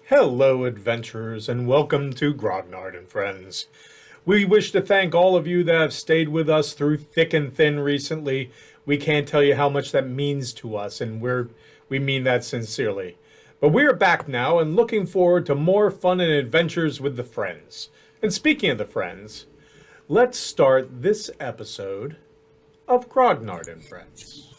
Hello, adventurers, and welcome to Grognard and Friends. We wish to thank all of you that have stayed with us through thick and thin recently. We can't tell you how much that means to us, and we mean that sincerely. But we're back now and looking forward to more fun and adventures with the friends. And speaking of the friends, let's start this episode of Grognard and Friends.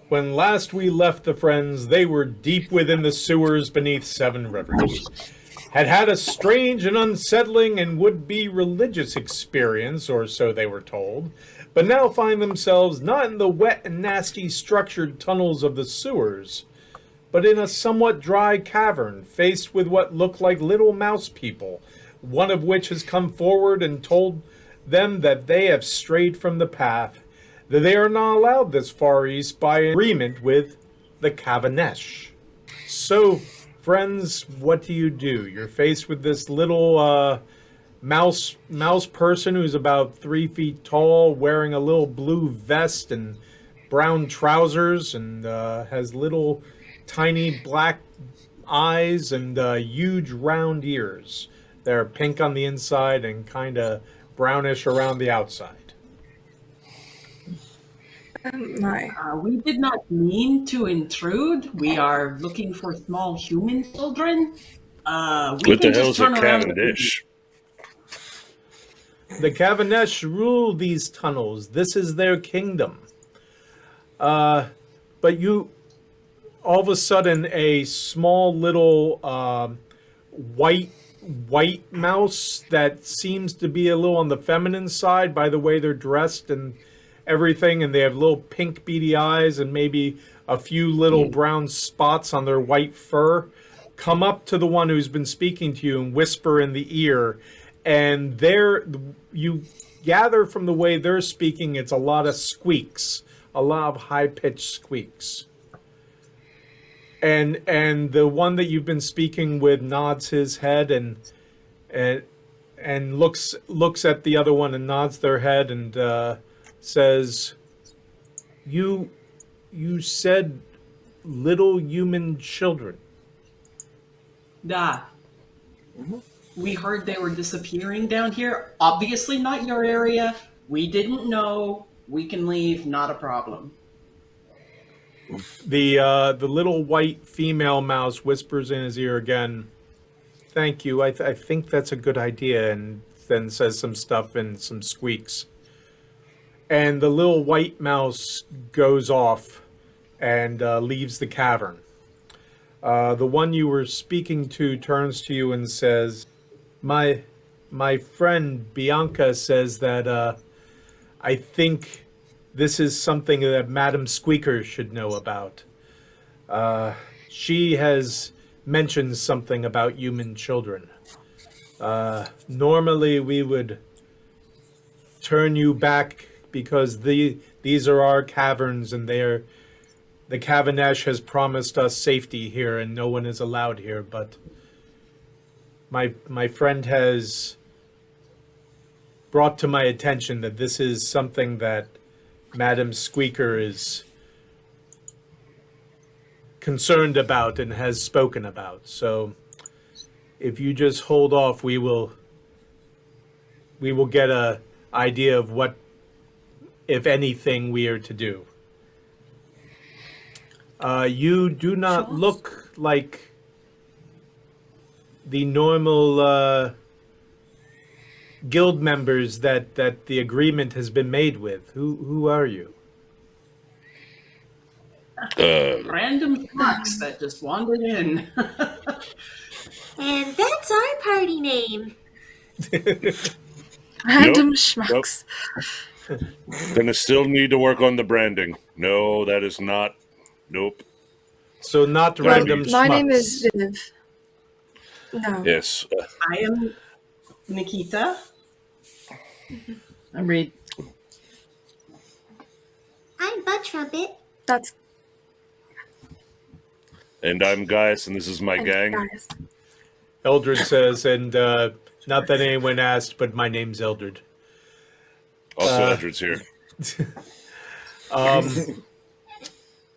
When last we left the friends, they were deep within the sewers beneath Seven Rivers. Had a strange and unsettling and would-be religious experience, or so they were told, but now find themselves not in the wet and nasty structured tunnels of the sewers, but in a somewhat dry cavern faced with what look like little mouse people, one of which has come forward and told them that they have strayed from the path, that they are not allowed this far east by agreement with the Cavenesh. So, friends, what do? You're faced with this little mouse person who's about 3 feet tall, wearing a little blue vest and brown trousers, and has little tiny black eyes and huge round ears. They're pink on the inside and kind of brownish around the outside. We did not mean to intrude. We are looking for small human children. What the hell's a Cavendish? The Cavenesh rule these tunnels. This is their kingdom. But you, all of a sudden, a small little white mouse that seems to be a little on the feminine side by the way they're dressed and everything, and they have little pink beady eyes and maybe a few little brown spots on their white fur, come up to the one who's been speaking to you and whisper in the ear. And you gather from the way they're speaking, it's a lot of squeaks, a lot of high-pitched squeaks. And the one that you've been speaking with nods his head and looks at the other one and nods their head and says, you said little human children. We heard they were disappearing down here. Obviously not your area. We didn't know. We can leave, not a problem. The little white female mouse whispers in his ear again, thank you, I think that's a good idea, and then says some stuff and some squeaks. And the little white mouse goes off and leaves the cavern. The one you were speaking to turns to you and says, My friend Bianca says that I think this is something that Madam Squeaker should know about. She has mentioned something about human children. Normally we would turn you back because these are our caverns, and the Cavenesh has promised us safety here, and no one is allowed here. But my friend has brought to my attention that this is something that Madam Squeaker is concerned about and has spoken about. So if you just hold off, we will get a idea of what, if anything, we are to do. You do not look like the normal guild members that the agreement has been made with. Who are you? Random schmucks that just wandered in. And that's our party name. Random schmucks. Gonna still need to work on the branding. No, that is not. Nope. So not random schmucks. My name is Viv. No. Yes. I am Nikita. I'm Reed. I'm Butt Trumpet. That's And I'm Gaius, and this is my And gang. guys. Eldred says, and not that anyone asked, but my name's Eldred. Also, Eldred's here.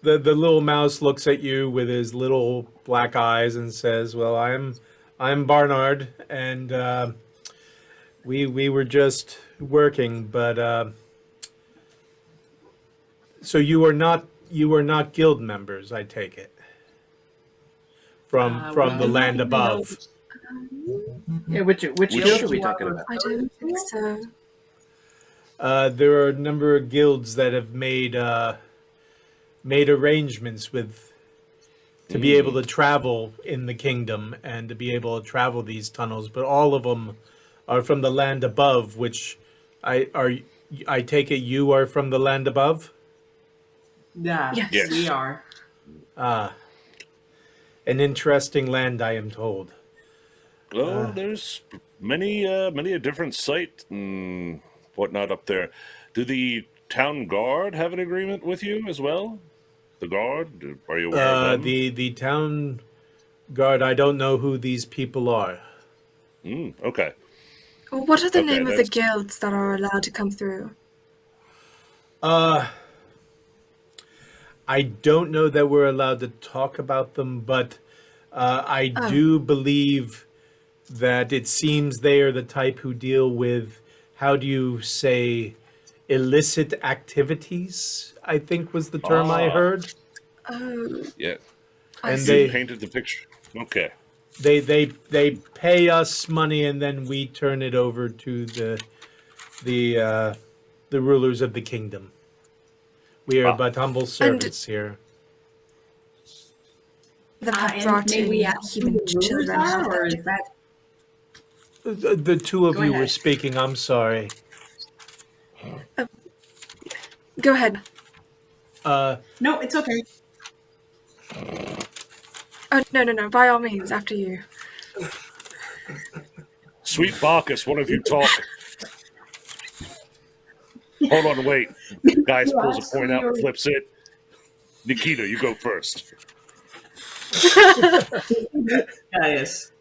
The little mouse looks at you with his little black eyes and says, "Well, I'm Barnard, and we were just working, but so you are not guild members, I take it, from the we land don't know above." Yeah, which guild are we talking about? I don't think so. There are a number of guilds that have made arrangements to be able to travel in the kingdom and to be able to travel these tunnels, but all of them are from the land above, which I take it you are from the land above? Yeah, Yes. we are. Ah, an interesting land, I am told. Well, there's many a different site and whatnot up there. Do the town guard have an agreement with you as well? The guard? Are you aware of them? The town guard, I don't know who these people are. Okay. Well, what are the Okay, name of the that's- guilds that are allowed to come through? I don't know that we're allowed to talk about them, but I do believe that it seems they are the type who deal with, how do you say, illicit activities, I think was the term I heard. Oh, Yeah. I And see. You painted the picture. Okay. They pay us money and then we turn it over to the rulers of the kingdom. We are but humble servants here. That have And brought may in we ask who human the rulers children. are, Have or they? is that The two of Go you were ahead. speaking. I'm sorry. Go ahead. no? It's okay. Oh, no. By all means, after you. Sweet Bacchus, one of you talk. Hold on, wait. Guys pulls a point out and flips it. Nikita, you go first. Yes.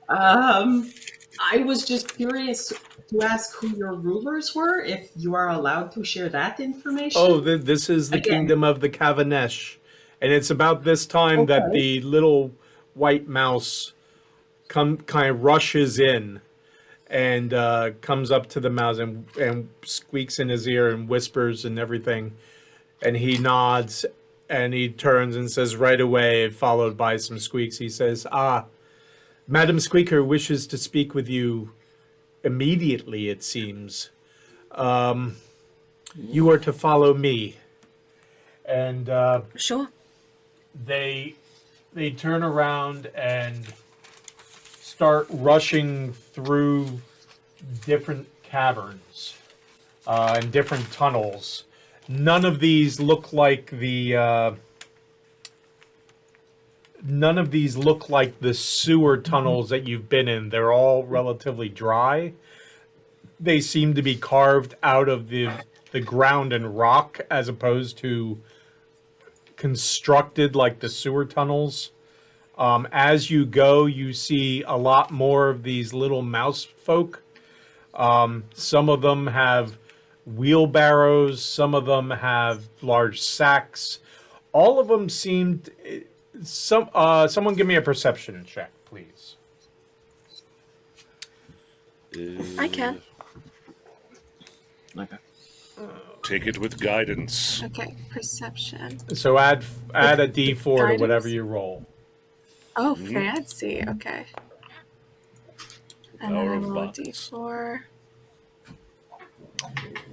I was just curious to ask who your rulers were, if you are allowed to share that information. Oh, this is the Again. kingdom of the Kavanesh. And it's about this time that Okay. the little white mouse kind of rushes in and comes up to the mouse and squeaks in his ear and whispers and everything. And he nods and he turns and says right away, followed by some squeaks, he says, Madam Squeaker wishes to speak with you immediately, it seems. You are to follow me. And Sure. they turn around and start rushing through different caverns and different tunnels. None of these look like the sewer tunnels that you've been in. They're all relatively dry. They seem to be carved out of the ground and rock as opposed to constructed like the sewer tunnels. As you go, you see a lot more of these little mouse folk. Some of them have wheelbarrows. Some of them have large sacks. All of them seemed... someone give me a perception check, please. I can. Okay. Take it with guidance. Okay. Perception. So add a D4 to Guidance? whatever you roll. Oh, fancy. Okay. And then Power I of roll a Bacchus. D4.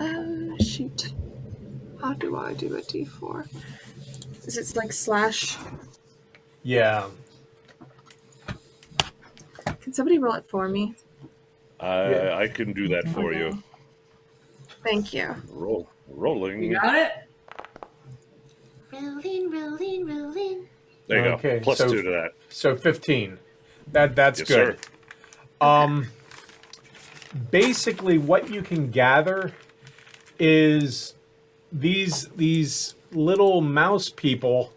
Oh, shoot. How do I do a D4? Is it like slash? Yeah. Can somebody roll it for me? I can do that for you. Thank you. Rolling. You got it? Rolling. There you Okay, go. Plus so- 2 to that. So 15. That's Yes, good. sir. Basically what you can gather is these little mouse people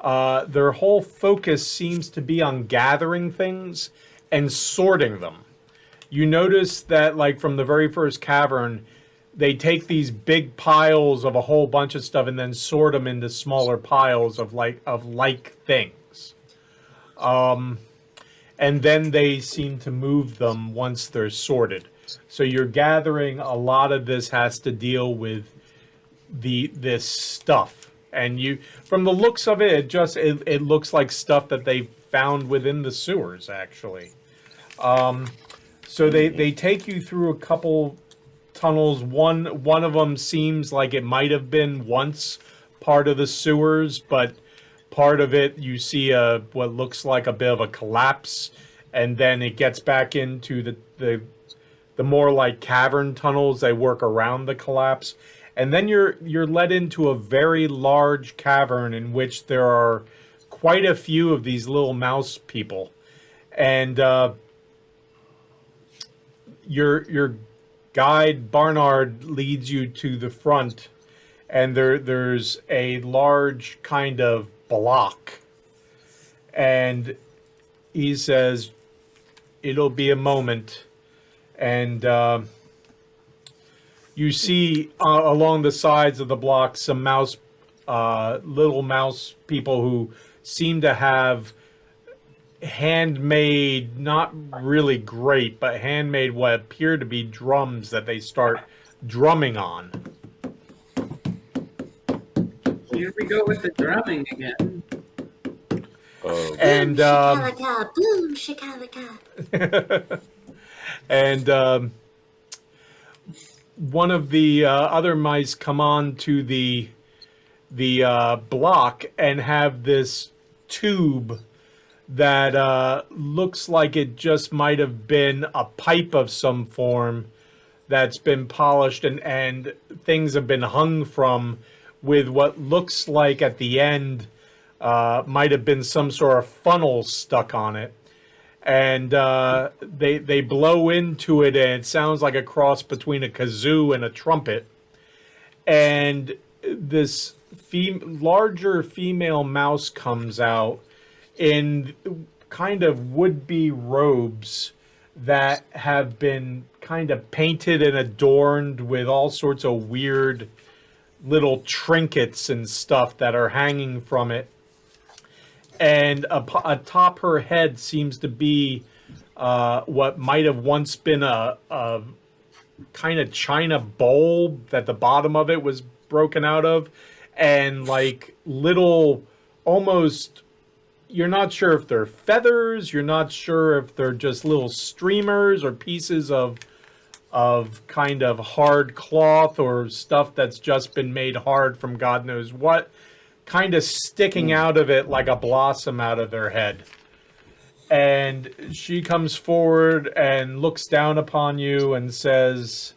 their whole focus seems to be on gathering things and sorting them. You notice that, like, from the very first cavern, they take these big piles of a whole bunch of stuff and then sort them into smaller piles of like things. And then they seem to move them once they're sorted. So you're gathering a lot of this has to deal with this stuff. And you, from the looks of it, it looks like stuff that they found within the sewers, actually. So they take you through a couple tunnels. One of them seems like it might have been once part of the sewers, but part of it you see what looks like a bit of a collapse, and then it gets back into the more like cavern tunnels. They work around the collapse, and then you're led into a very large cavern in which there are quite a few of these little mouse people, and your guide Barnard leads you to the front, and there's a large kind of block, and he says, "It'll be a moment," and you see along the sides of the block some little mouse people who seem to have handmade, not really great, but handmade what appear to be drums that they start drumming on. Here we go with the drumming again. And Shakalaka, boom, shakalaka. and one of the other mice come on to the block and have this tube that looks like it just might have been a pipe of some form that's been polished, and things have been hung from, with what looks like at the end might have been some sort of funnel stuck on it. And they blow into it, and it sounds like a cross between a kazoo and a trumpet. And this larger female mouse comes out in kind of would-be robes that have been kind of painted and adorned with all sorts of weird little trinkets and stuff that are hanging from it. And atop her head seems to be what might have once been a kind of china bowl that the bottom of it was broken out of, and like little, almost, you're not sure if they're feathers, you're not sure if they're just little streamers or pieces of kind of hard cloth or stuff that's just been made hard from God knows what, kind of sticking out of it like a blossom out of their head. And she comes forward and looks down upon you and says,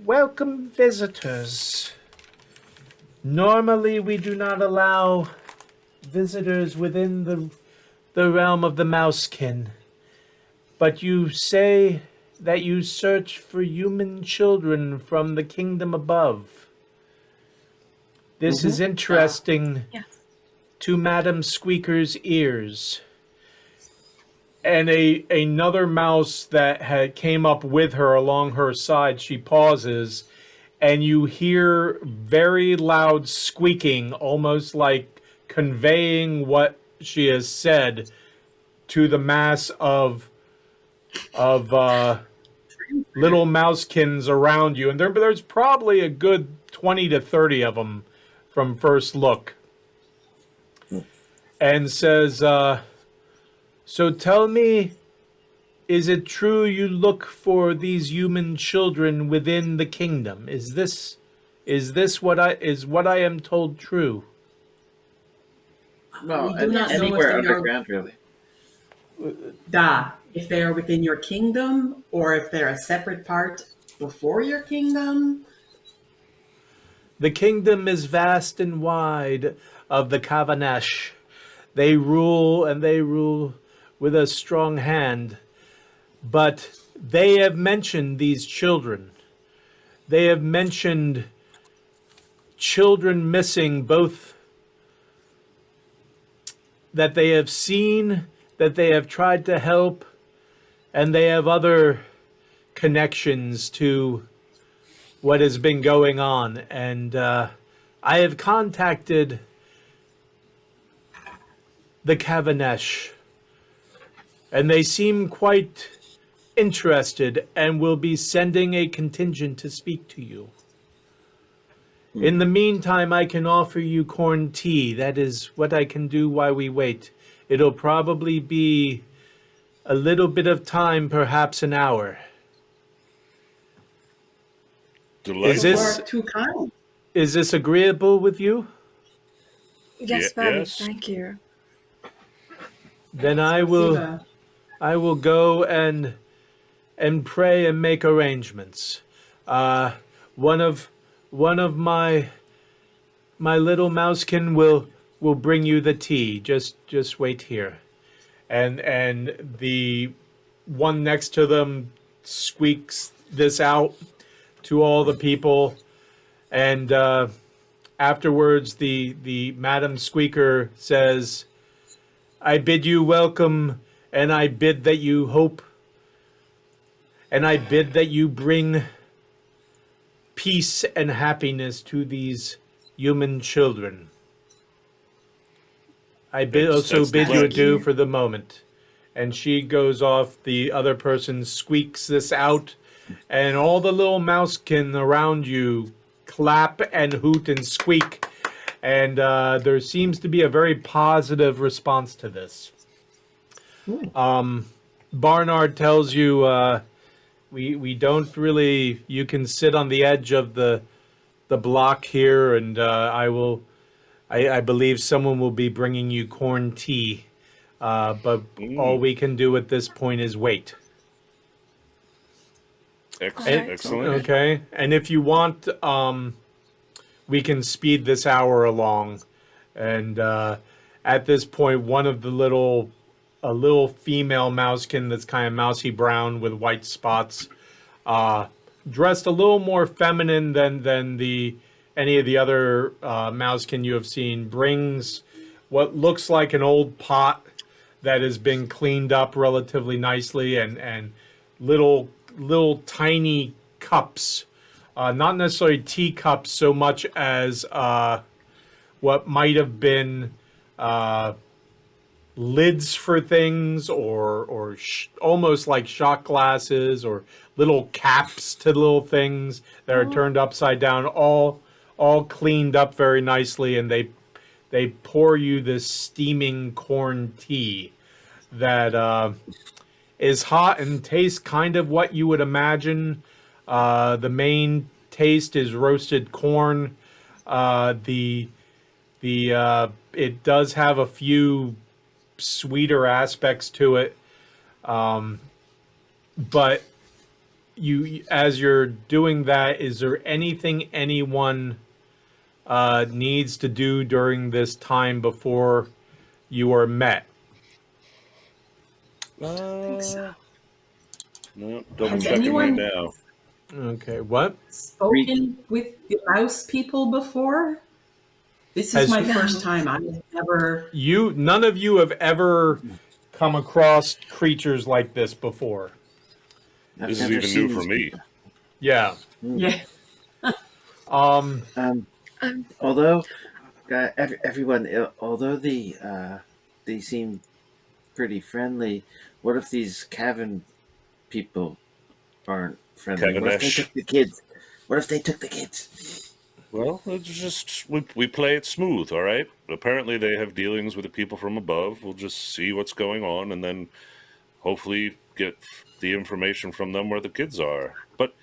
"Welcome, visitors. Normally we do not allow visitors within the realm of the mousekin, but you say that you search for human children from the kingdom above. This is interesting to Madam Squeaker's ears." And another mouse that came up with her along her side, she pauses, and you hear very loud squeaking, almost like conveying what she has said to the mass of little mouseskins around you. And there's probably a good 20 to 30 of them from first look. And says, "So tell me, is it true you look for these human children within the kingdom? Is this what I am told true?" Well, We do not know anywhere if they are- underground, really. If they are within your kingdom, or if they're a separate part before your kingdom. The kingdom is vast and wide of the Kavanesh. They rule, and they rule with a strong hand. But they have mentioned these children. They have mentioned children missing both that they have seen, that they have tried to help, and they have other connections to what has been going on. And I have contacted the Cavendish, and they seem quite interested and will be sending a contingent to speak to you. In the meantime, I can offer you corn tea. That is what I can do while we wait. It'll probably be a little bit of time, perhaps an hour. Delightful. Is this Too kind. is this agreeable with you? Yes, very. yes. Thank you. Then I will go and pray and make arrangements. One of my little mousekin will bring you the tea. Just wait here. And the one next to them squeaks this out to all the people, and afterwards the Madam Squeaker says, I bid you welcome, and I bid that you hope, and I bid that you bring peace and happiness to these human children. I also bid you adieu for the moment. And she goes off. The other person squeaks this out, and all the little mousekin around you clap and hoot and squeak. And there seems to be a very positive response to this. Barnard tells you, we don't really. You can sit on the edge of the block here, and I believe someone will be bringing you corn tea. But all we can do at this point is wait. Excellent. Okay, and if you want, we can speed this hour along. And at this point, one of the a little female mousekin that's kind of mousy brown with white spots, dressed a little more feminine than any of the other mousekin you have seen, brings what looks like an old pot that has been cleaned up relatively nicely, and little tiny cups, not necessarily teacups so much as what might have been lids for things, or almost like shot glasses, or little caps to little things that are turned upside down, all cleaned up very nicely, and they pour you this steaming corn tea that is hot and tastes kind of what you would imagine. The main taste is roasted corn. It does have a few sweeter aspects to it, but as you're doing that, is there anything anyone needs to do during this time before you are met? I think so. No, double Has checking anyone- right now. Okay, what? Spoken with the mouse people before? This is my first time. I've never. None of you have ever come across creatures like this before. I've This is never even seen new for these me. people. Yeah. Yeah. Although everyone, although they seem pretty friendly, what if these Cavan people aren't friendly? What if they Cavendish. took the kids? What if they took the kids? Well, it's just we play it smooth, all right? Apparently they have dealings with the people from above. We'll just see what's going on, and then hopefully get the information from them where the kids are. But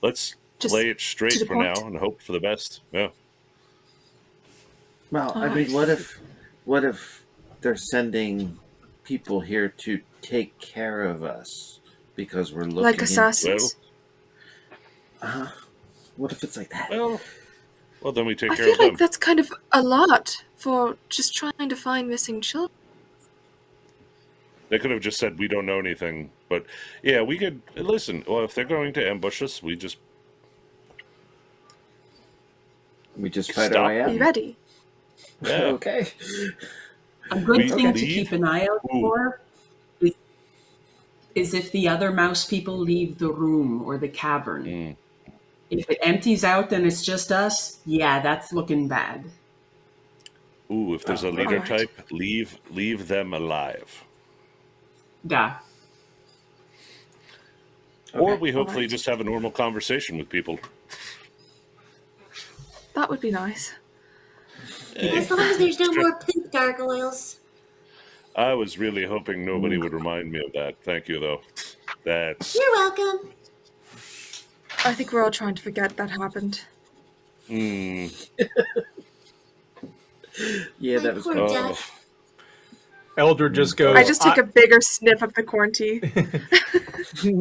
let's Just play it to straight the for point. now and hope for the best. Yeah. Well, I mean, what if they're sending people here to take care of us because we're looking Like assassins. What if it's like that? Well, then we take I care feel of them. like that's kind of a lot for just trying to find missing children. They could have just said we don't know anything, but yeah, we could listen. Well, if they're going to ambush us, we just We just fight our way Be out. ready. yeah. Okay. A good thing to leave? keep an eye out Ooh. for is if the other mouse people leave the room or the cavern. Mm. If it empties out and it's just us, yeah, that's looking bad. Ooh, if there's a leader Alright. type, leave them alive. Yeah. Or Okay. we hopefully Alright. just have a normal conversation with people. That would be nice. As long as there's no more poop gargoyles. I was really hoping nobody would remind me of that. Thank you, though. That's You're welcome. I think we're all trying to forget that happened. Yeah, that was Poor good. duck. Eldred just goes. I just took a bigger sniff of the corn tea.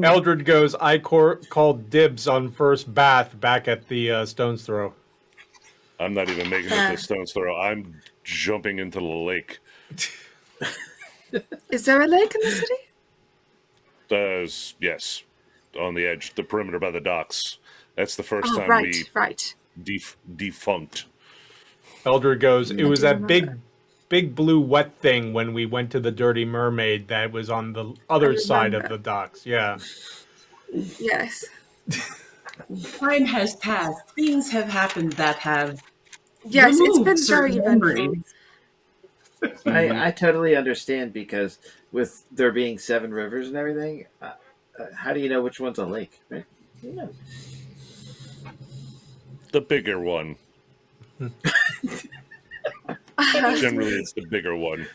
Eldred goes. I called dibs on first bath back at the Stone's Throw. I'm not even making it to Stone's Throw. I'm jumping into the lake. Is there a lake in the city? Yes, on the edge, the perimeter by the docks. That's the first Oh, time right, we right. defunct. Eldred goes. It was do that remember. big blue wet thing when we went to the Dirty Mermaid that was on the other side of remember. the docks. Yeah. Yes. Time has passed. Things have happened that have Yes, it's removed been certain very eventful. memories. I totally understand because with there being 7 rivers and everything, how do you know which one's a lake? Right? You know. The bigger one. Generally, it's the bigger one.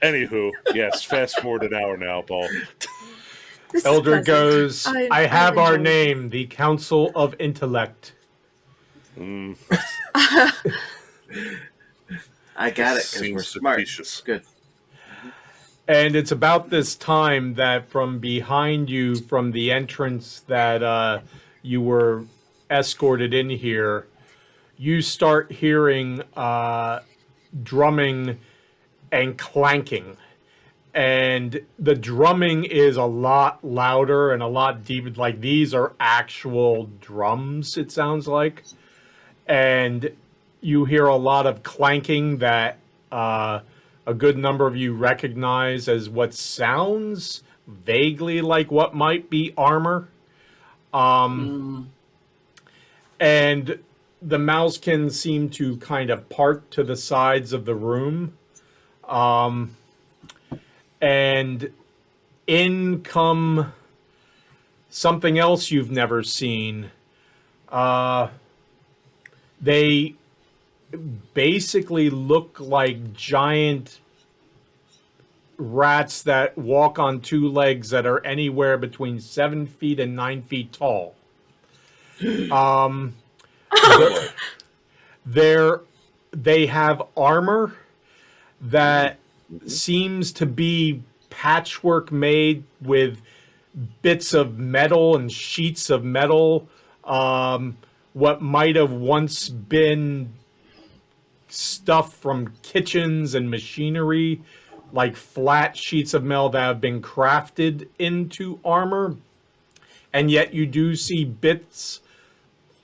Anywho, yes, fast forward an hour now, Paul. This is Eldred pleasant. goes. I have our enjoy it. name, the Council of Intellect. I got it because we're Seems smart. facetious. Good. And it's about this time that from behind you, from the entrance that you were escorted in here, you start hearing drumming and clanking. And the drumming is a lot louder and a lot deeper. Like these are actual drums, it sounds like. And you hear a lot of clanking that a good number of you recognize as what sounds vaguely like what might be armor. And the Mousekins seem to kind of part to the sides of the room. And in come something else you've never seen. They basically look like giant rats that walk on 2 legs that are anywhere between 7 feet and 9 feet tall. They have armor that seems to be patchwork made with bits of metal and sheets of metal. What might have once been stuff from kitchens and machinery, like flat sheets of metal that have been crafted into armor. And yet you do see bits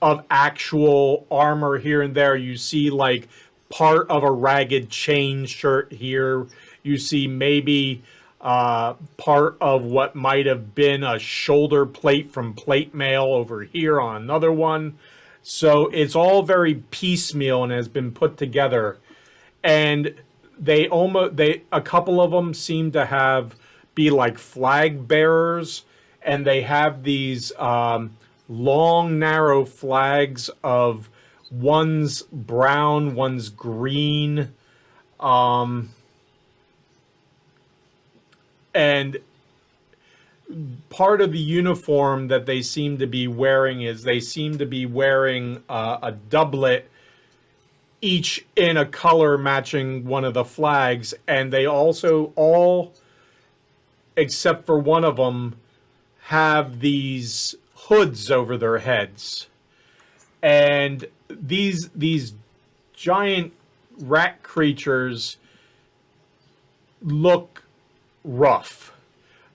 of actual armor here and there. You see like part of a ragged chain shirt here. You see maybe part of what might have been a shoulder plate from plate mail over here on another one. So it's all very piecemeal and has been put together. And a couple of them seem to be like flag bearers, and they have these long, narrow flags of one's brown, one's green, and part of the uniform that they seem to be wearing is they seem to be wearing a doublet, each in a color matching one of the flags, and they also all, except for one of them, have these hoods over their heads. And these giant rat creatures look rough.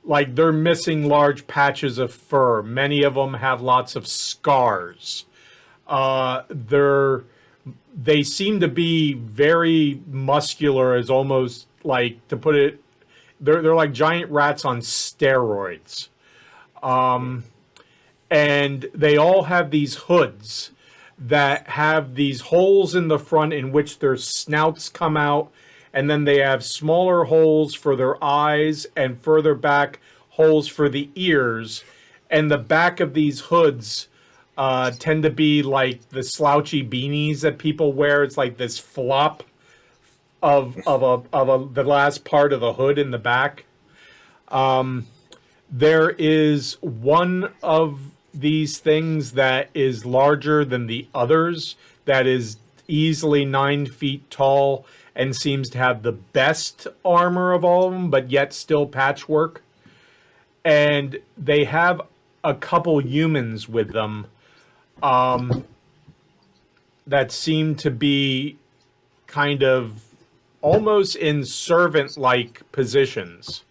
Like they're missing large patches of fur. Many of them have lots of scars. They're they seem to be very muscular, as almost like, to put it, they're like giant rats on steroids. And they all have these hoods that have these holes in the front in which their snouts come out, and then they have smaller holes for their eyes, and further back holes for the ears. And the back of these hoods tend to be like the slouchy beanies that people wear. It's like this flop of the last part of the hood in the back. There is one of these things that is larger than the others, that is easily 9 feet tall and seems to have the best armor of all of them, but yet still patchwork. And they have a couple humans with them that seem to be kind of almost in servant-like positions.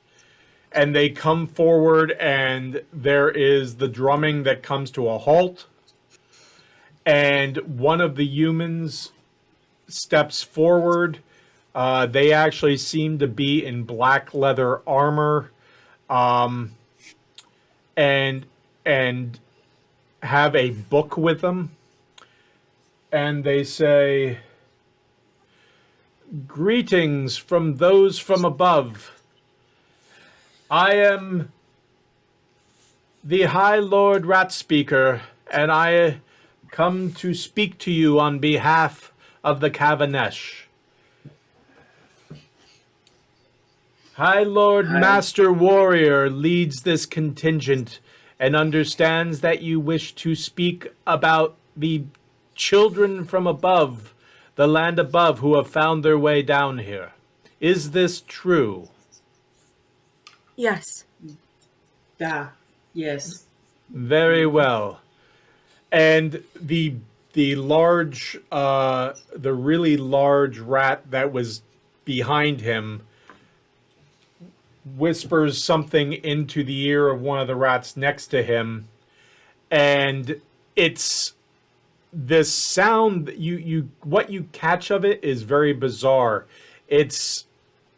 And they come forward, and there is the drumming that comes to a halt. And one of the humans steps forward. They actually seem to be in black leather armor, and have a book with them. And they say, "Greetings from those from above. I am the High Lord Rat Speaker, and I come to speak to you on behalf of the Cavanesh. High Lord Master Warrior leads this contingent and understands that you wish to speak about the children from above, the land above, who have found their way down here. Is this true?" Yes. Yes. Very well. And the large, the really large rat that was behind him whispers something into the ear of one of the rats next to him, and it's this sound that what you catch of it is very bizarre. It's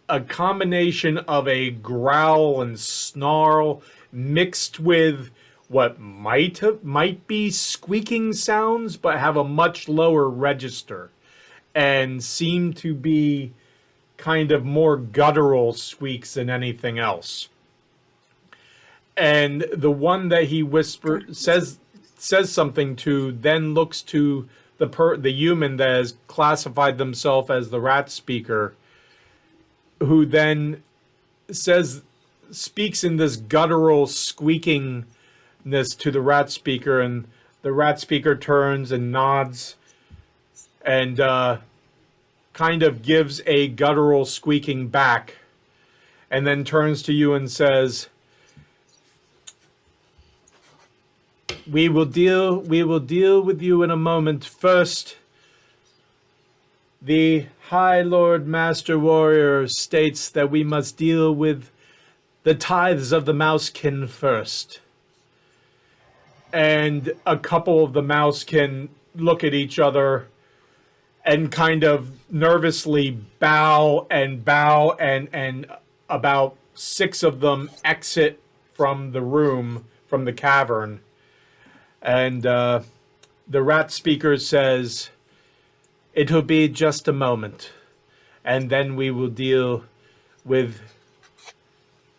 a combination of a growl and snarl mixed with what might be squeaking sounds, but have a much lower register and seem to be kind of more guttural squeaks than anything else. And the one that he says something to, then looks to the human that has classified themselves as the rat speaker, who then speaks in this guttural squeakingness to the rat speaker, and the rat speaker turns and nods and kind of gives a guttural squeaking back, and then turns to you and says, we will deal with you in a moment. First, the High Lord Master Warrior states that we must deal with the tithes of the Mousekin first." And a couple of the Mousekin look at each other and kind of nervously bow, and about 6 of them exit from the room, from the cavern. And the rat speaker says, "It'll be just a moment, and then we will deal with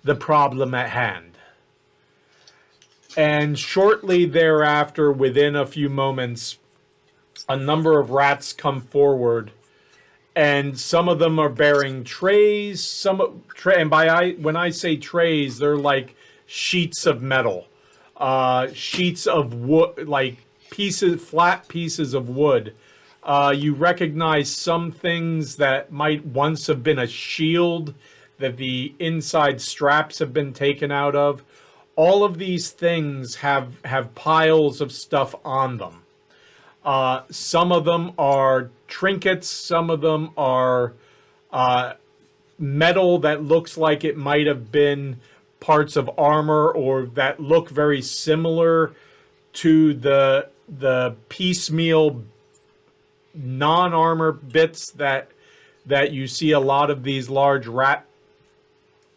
the problem at hand." And shortly thereafter, within a few moments, a number of rats come forward, and some of them are bearing trays. When I say trays, they're like sheets of metal, sheets of wood, like flat pieces of wood. You recognize some things that might once have been a shield that the inside straps have been taken out of. All of these things have piles of stuff on them. Some of them are trinkets. Some of them are metal that looks like it might have been parts of armor, or that look very similar to the piecemeal non-armor bits that you see a lot of these large rat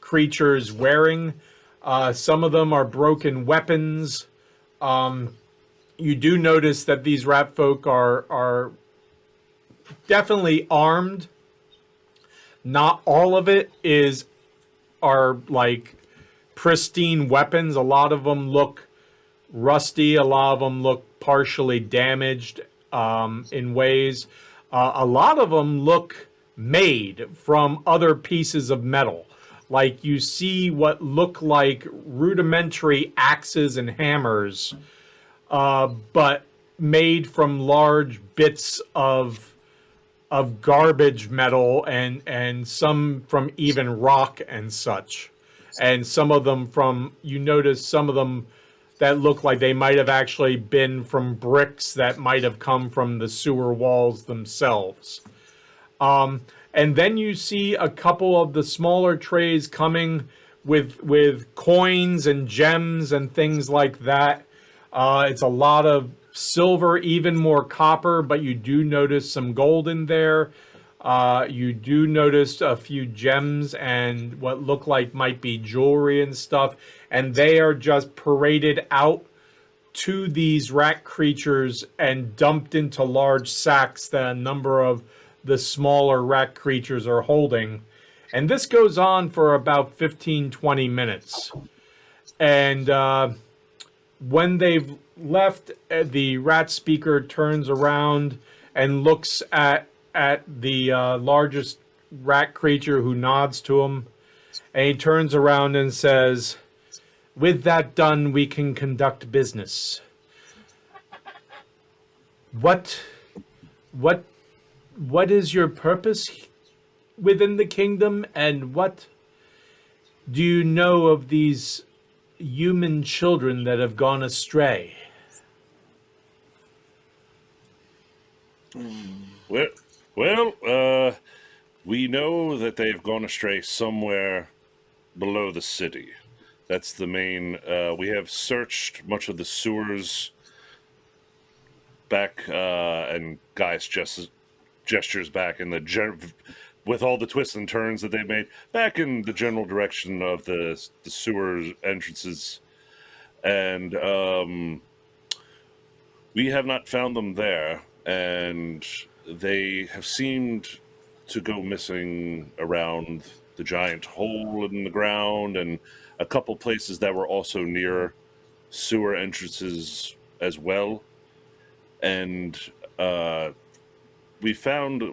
creatures wearing. Some of them are broken weapons. You do notice that these rat folk are definitely armed. Not all of it are like pristine weapons. A lot of them look rusty. A lot of them look partially damaged in ways. A lot of them look made from other pieces of metal. Like you see what look like rudimentary axes and hammers, but made from large bits of garbage metal and some from even rock and such. And some of them you notice some of them that look like they might have actually been from bricks that might have come from the sewer walls themselves. And then you see a couple of the smaller trays coming with coins and gems and things like that. It's a lot of silver, even more copper, but you do notice some gold in there. You do notice a few gems and what look like might be jewelry and stuff. And they are just paraded out to these rat creatures and dumped into large sacks that a number of the smaller rat creatures are holding. And this goes on for about 15-20 minutes. And when they've left, the rat speaker turns around and looks at the largest rat creature, who nods to him. And he turns around and says, "With that done, we can conduct business. What is your purpose within the kingdom, and what do you know of these human children that have gone astray?" Well, we know that they've gone astray somewhere below the city. That's the main. We have searched much of the sewers back, and Gaius gestures back in with all the twists and turns that they made back in the general direction of the sewer entrances, and we have not found them there, and they have seemed to go missing around the giant hole in the ground and a couple places that were also near sewer entrances as well. And we found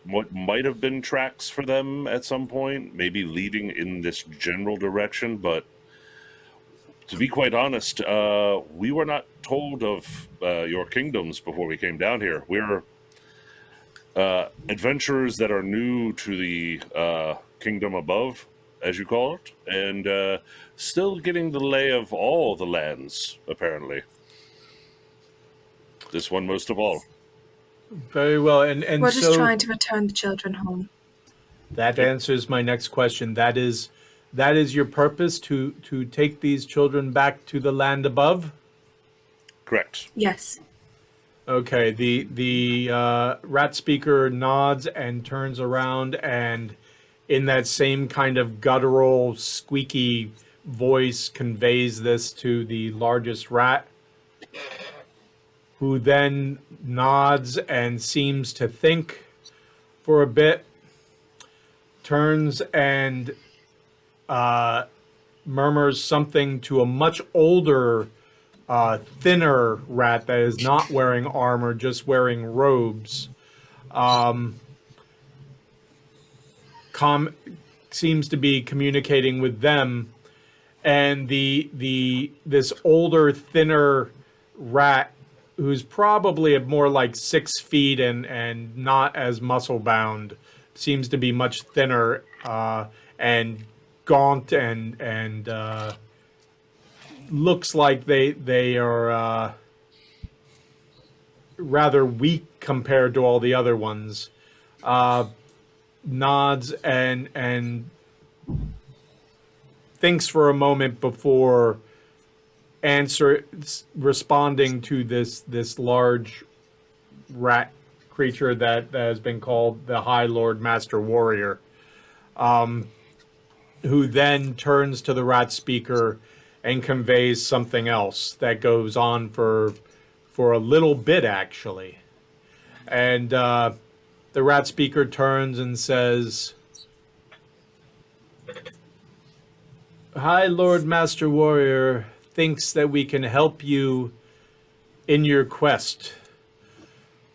what might have been tracks for them at some point, maybe leading in this general direction. But to be quite honest, we were not told of your kingdoms before we came down here. We're adventurers that are new to the kingdom above, as you call it, and still getting the lay of all the lands, apparently. This one most of all. Very well, and We're so just trying to return the children home. that answers my next question. That is your purpose, to take these children back to the land above? Correct. Yes. Okay, the rat speaker nods and turns around, and in that same kind of guttural, squeaky voice conveys this to the largest rat, who then nods and seems to think for a bit, turns and murmurs something to a much older, thinner rat that is not wearing armor, just wearing robes. Seems to be communicating with them, and this older, thinner rat, who's probably more like 6 feet and not as muscle bound, seems to be much thinner and gaunt and looks like they are rather weak compared to all the other ones. Nods and thinks for a moment before responding to this large rat creature that has been called the High Lord Master Warrior, who then turns to the rat speaker and conveys something else that goes on for a little bit, actually. And the rat speaker turns and says, High Lord Master Warrior thinks that we can help you in your quest.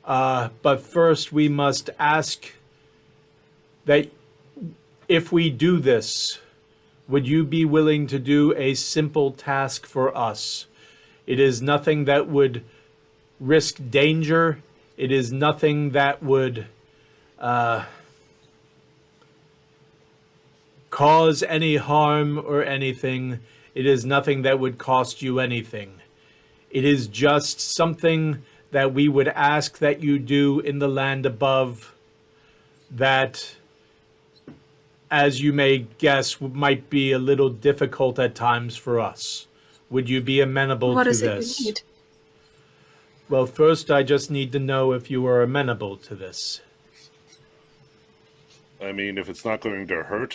But first we must ask that if we do this, would you be willing to do a simple task for us? It is nothing that would risk danger. It is nothing that would cause any harm or anything. It is nothing that would cost you anything. It is just something that we would ask that you do in the land above that, as you may guess, might be a little difficult at times for us. Would you be amenable What to is this? it you need? Well, first I just need to know if you are amenable to this. I mean, if it's not going to hurt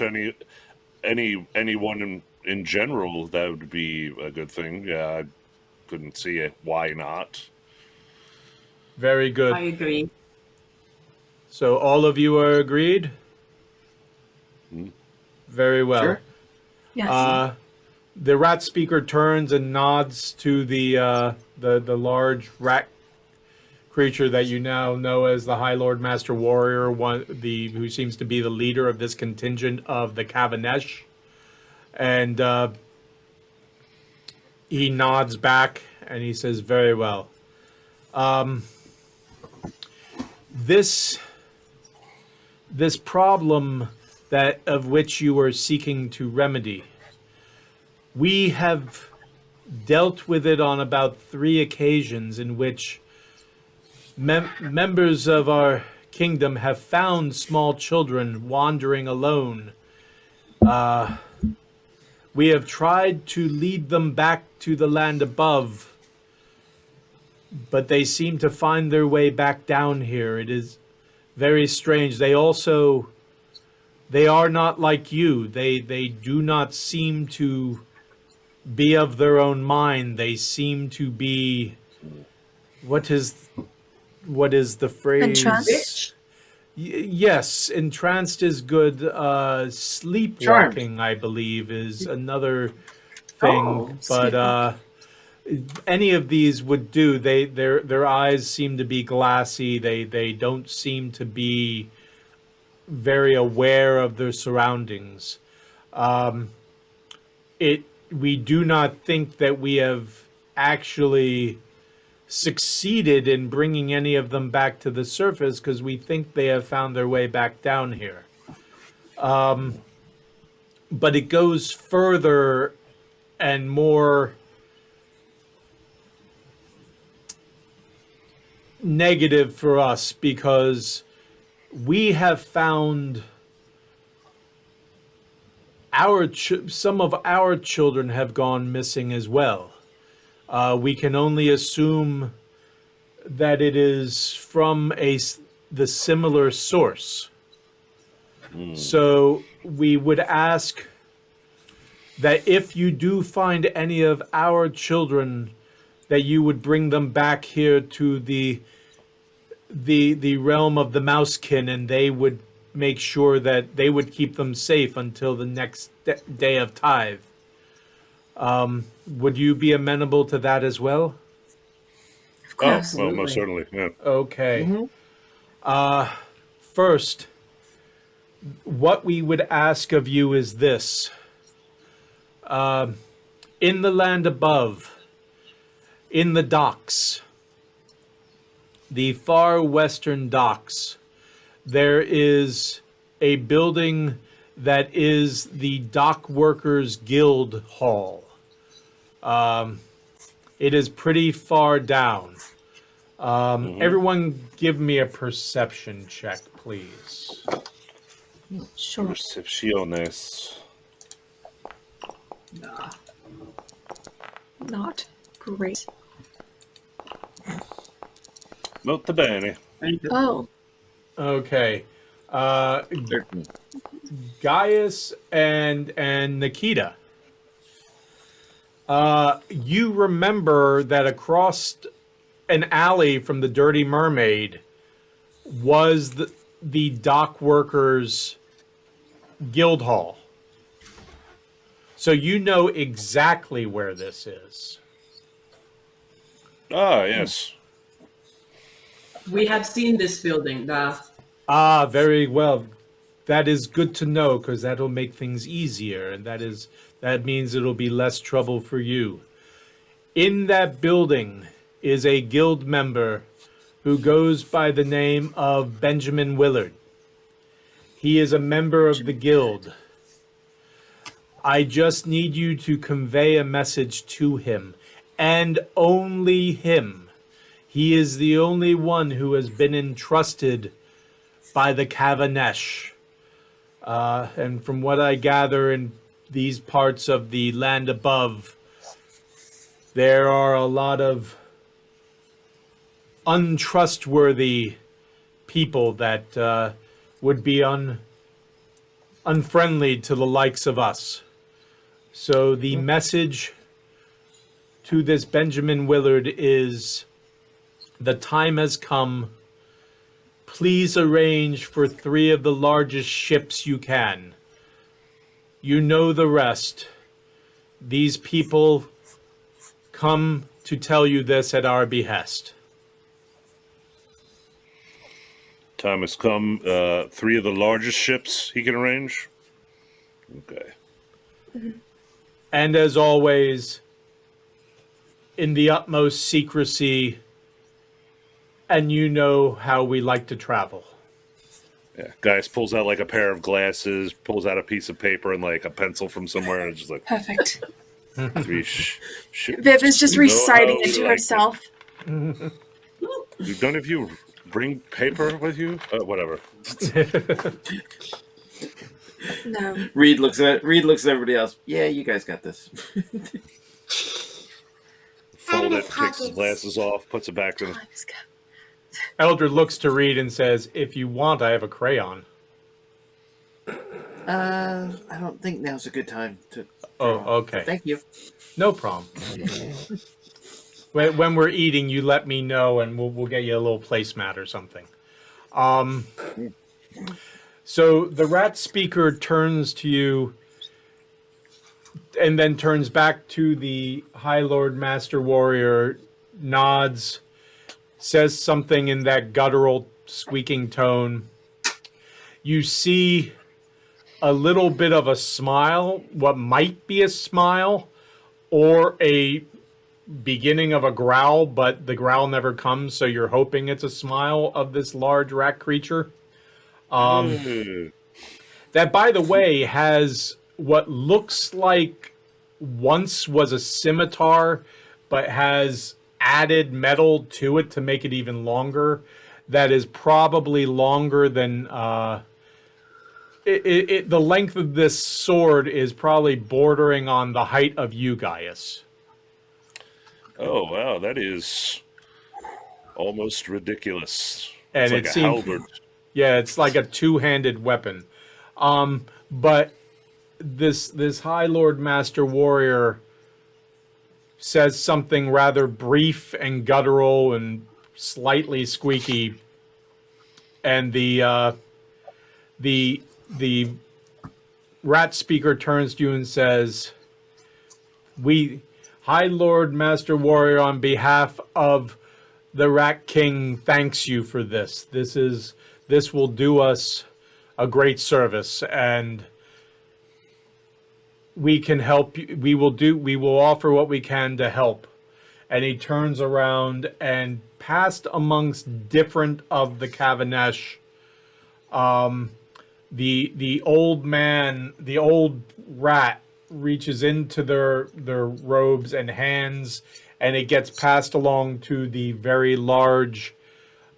anyone in general, that would be a good thing. Yeah, I couldn't see it. Why not? Very good. I agree. So all of you are agreed? Very well. Sure. Yes. The rat speaker turns and nods to the large rat creature that you now know as the High Lord Master Warrior, who seems to be the leader of this contingent of the Kavanesh. And he nods back and he says, very well. This problem of which you are seeking to remedy, we have dealt with it on about 3 occasions in which members of our kingdom have found small children wandering alone. We have tried to lead them back to the land above, but they seem to find their way back down here. It is very strange. They are not like you. They do not seem to be of their own mind. They seem to be, what is the phrase? Entranced? Yes, entranced is good. Sleepwalking, I believe, is another thing. But any of these would do. Their eyes seem to be glassy. They don't seem to be very aware of their surroundings. We do not think that we have actually succeeded in bringing any of them back to the surface because we think they have found their way back down here. But it goes further and more negative for us because we have found some of our children have gone missing as well. We can only assume that it is from the similar source. So we would ask that if you do find any of our children, that you would bring them back here to the realm of the Mousekin, and they would make sure that they would keep them safe until the next day of tithe. Would you be amenable to that as well? Of course. Oh, well, most certainly. Yeah. Okay. First, what we would ask of you is this. In the land above, in the docks, the far western docks, there is a building that is the Dock Workers Guild Hall. It is pretty far down. Everyone give me a perception check, please. Sure. Percepciones. Nah. Not great. Molto bene. Oh, Okay. Uh, 13. Gaius and Nikita. You remember that across an alley from the Dirty Mermaid was the dock workers guild hall. So you know exactly where this is. Ah, yes. We have seen this building. Ah, very well. That is good to know because that'll make things easier, and that means it'll be less trouble for you. In that building is a guild member who goes by the name of Benjamin Willard. He is a member of the guild. I just need you to convey a message to him, and only him. He is the only one who has been entrusted by the Kavanesh. And from what I gather in these parts of the land above, there are a lot of untrustworthy people that would be unfriendly to the likes of us. So the message to this Benjamin Willard is, the time has come. Please arrange for 3 of the largest ships you can. You know the rest. These people come to tell you this at our behest. Time has come. 3 of the largest ships he can arrange. Okay. And as always, in the utmost secrecy, and you know how we like to travel. Yeah. Gaius pulls out like a pair of glasses, pulls out a piece of paper and like a pencil from somewhere, and it's just like perfect. 3 ships. Viv is just You know reciting how it we to like herself. None of you bring paper with you? Whatever. No. Reed looks at everybody else. Yeah, you guys got this. Fold the it, takes his pockets. glasses off, puts it back in. Eldred looks to Reed and says, if you want, I have a crayon. I don't think now's a good time to. Oh, okay. Thank you. No problem. When we're eating, you let me know, and we'll get you a little placemat or something. So the rat speaker turns to you, and then turns back to the High Lord Master Warrior, nods, says something in that guttural, squeaking tone. You see a little bit of a smile, what might be a smile, or a beginning of a growl, but the growl never comes, so you're hoping it's a smile of this large rat creature. That, by the way, has what looks like once was a scimitar, but has added metal to it to make it even longer. That is probably longer than the length of this sword is probably bordering on the height of you, Gaius. Oh, wow, that is almost ridiculous. And It's like it a seems, halberd. yeah, it's like a two-handed weapon. But this High Lord Master Warrior says something rather brief and guttural and slightly squeaky, and the rat speaker turns to you and says, "We, High Lord Master Warrior, on behalf of the Rat King, thanks you for this. This will do us a great service, and we can help you. We will offer what we can to help." And he turns around, and past amongst different of the Kavanesh, the old man, the old rat, reaches into their robes and hands, and it gets passed along to the very large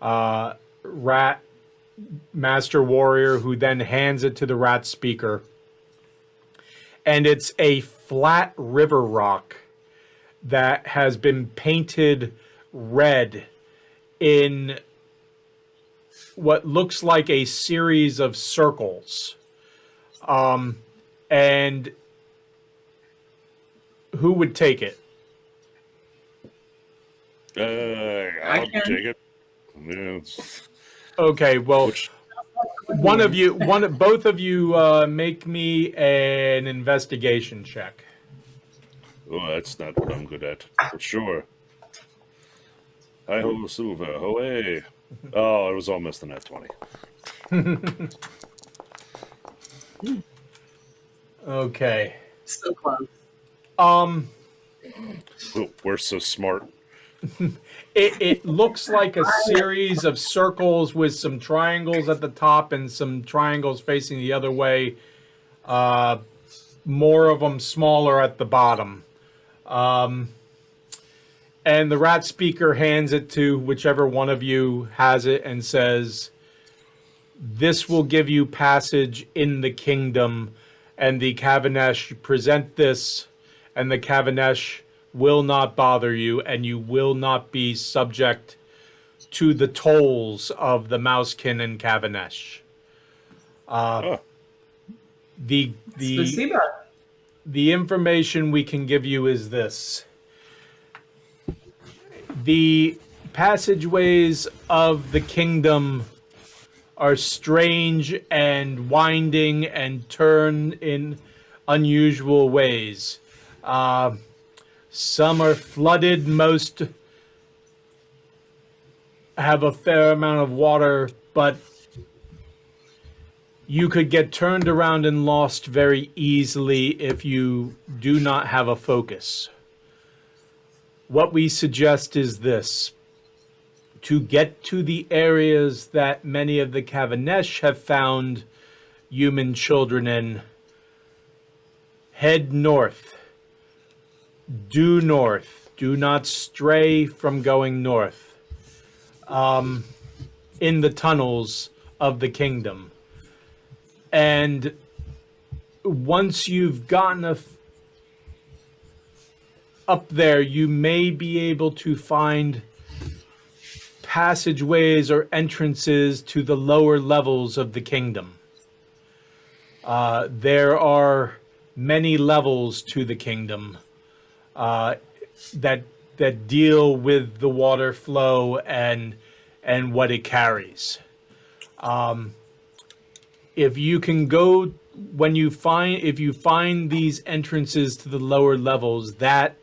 rat master warrior, who then hands it to the rat speaker. And it's a flat river rock that has been painted red in what looks like a series of circles. And who would take it? I'll can. take it. Yeah, it's- Okay, well, which, both of you make me an investigation check. oh, that's not what I'm good at. But sure. Hi ho, Silver. Hoay. Oh, it was almost in that 20. Okay. So close. Oh, we're so smart. It looks like a series of circles with some triangles at the top and some triangles facing the other way. More of them smaller at the bottom. And the rat speaker hands it to whichever one of you has it and says, "This will give you passage in the kingdom, and the Kavanesh present this, and the Kavanesh will not bother you, and you will not be subject to the tolls of the Mousekin and Kavanesh." The Spasiba. the information we can give you is this. The passageways of the kingdom are strange and winding and turn in unusual ways. Some are flooded, most have a fair amount of water, but you could get turned around and lost very easily if you do not have a focus. What we suggest is this. To get to the areas that many of the Kavanesh have found human children in, head north. Due north. Do not stray from going north. In the tunnels of the kingdom. And once you've gotten up there, you may be able to find passageways or entrances to the lower levels of the kingdom. There are many levels to the kingdom that deal with the water flow and what it carries. If you can go if you find these entrances to the lower levels, that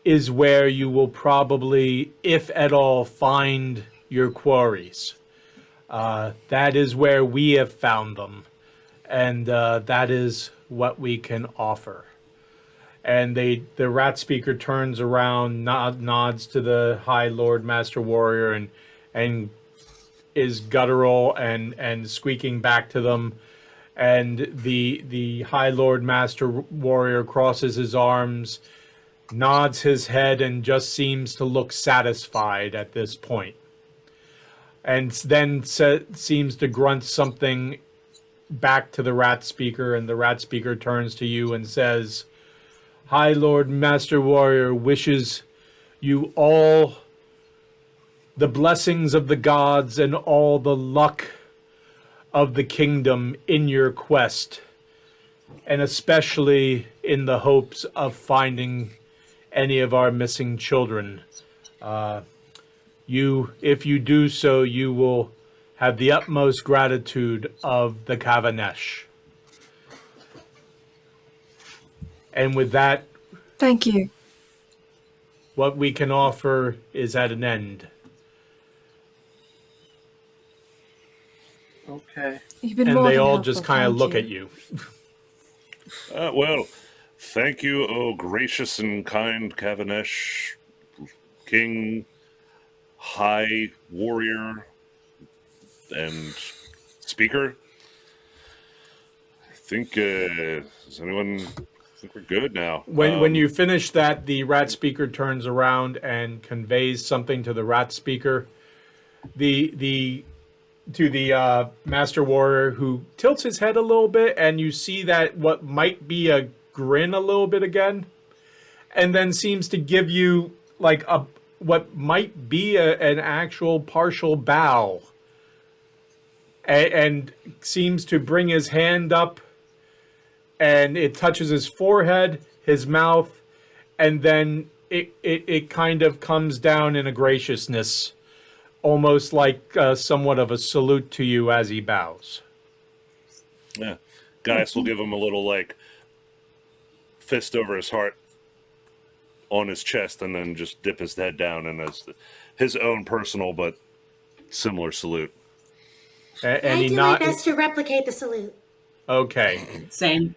is where you will probably, if at all, find your quarries. That is where we have found them, and that is what we can offer. And the rat speaker turns around, nods to the High Lord Master Warrior, and is guttural and squeaking back to them. And the High Lord Master Warrior crosses his arms, nods his head, and just seems to look satisfied at this point. And then seems to grunt something back to the rat speaker, and the rat speaker turns to you and says, "High Lord Master Warrior wishes you all the blessings of the gods and all the luck of the kingdom in your quest, and especially in the hopes of finding any of our missing children. If you do so, you will have the utmost gratitude of the Kavanesh." And with that, Thank you. what we can offer is at an end. Okay. You've been And more they than all helpful, just kind of thank look you. at you. Well, thank you, oh gracious and kind Kavanesh, King, High Warrior, and Speaker. I think, does anyone think we're good now? When you finish that, the rat speaker turns around and conveys something to the rat speaker. To the master warrior, who tilts his head a little bit, and you see that what might be a grin a little bit again, and then seems to give you like what might be an actual partial bow and seems to bring his hand up, and it touches his forehead, his mouth, and then it kind of comes down in a graciousness, almost like somewhat of a salute to you as he bows. Yeah. Gaius will give him a little, like, fist over his heart on his chest and then just dip his head down and as his own personal but similar salute. And I he do my best to replicate the salute. Okay. Same.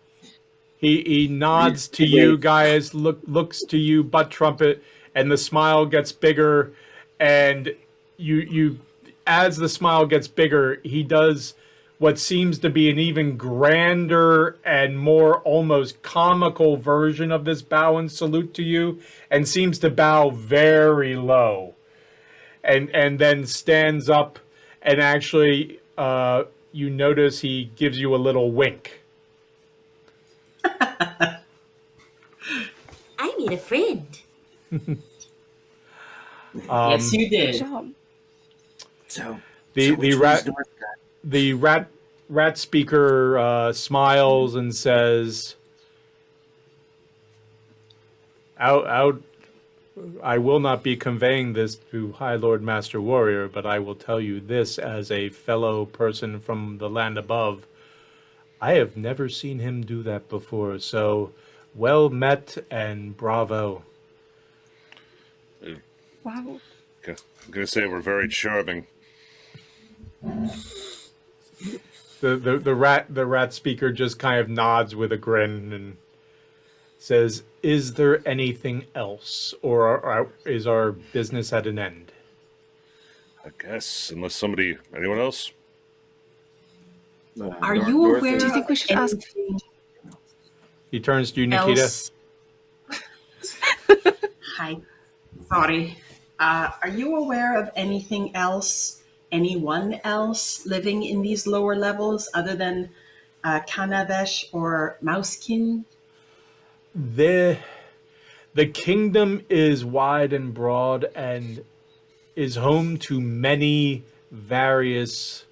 He nods to you guys, looks to you, butt trumpet, and the smile gets bigger. And you as the smile gets bigger, he does what seems to be an even grander and more almost comical version of this bow and salute to you, and seems to bow very low, and then stands up, and actually you notice he gives you a little wink. I need a friend. Yes, you Good did. job. So The which rat one's north guy? the rat speaker smiles and says, "Out. I will not be conveying this to High Lord Master Warrior, but I will tell you this as a fellow person from the land above. I have never seen him do that before, so well met and bravo." Wow. Okay. I'm going to say we're very charming. The rat speaker just kind of nods with a grin and says, "Is there anything else, or is our business at an end?" I guess, unless anyone else? Are North- you north aware? is- Do you think we should ask- anything He turns to you, Nikita. else? Hi. Sorry. Are you aware of anything else, anyone else living in these lower levels other than Kanavesh or Mousekin? The kingdom is wide and broad and is home to many various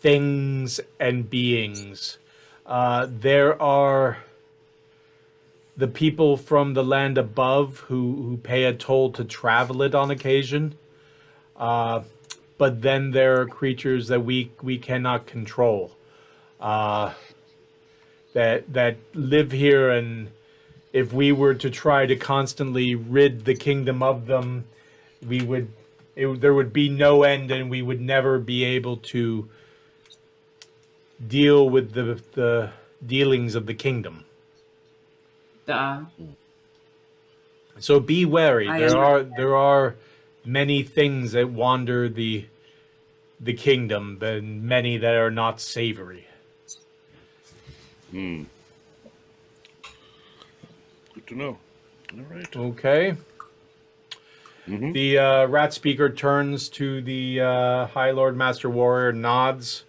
things and beings. There are the people from the land above who pay a toll to travel it on occasion. But then there are creatures that we cannot control. That live here, and if we were to try to constantly rid the kingdom of them, there would be no end, and we would never be able to deal with the dealings of the kingdom. So be wary. There are many things that wander the kingdom, and many that are not savory. Good to know. All right. Okay. Mhm. The rat speaker turns to the High Lord Master Warrior, nods,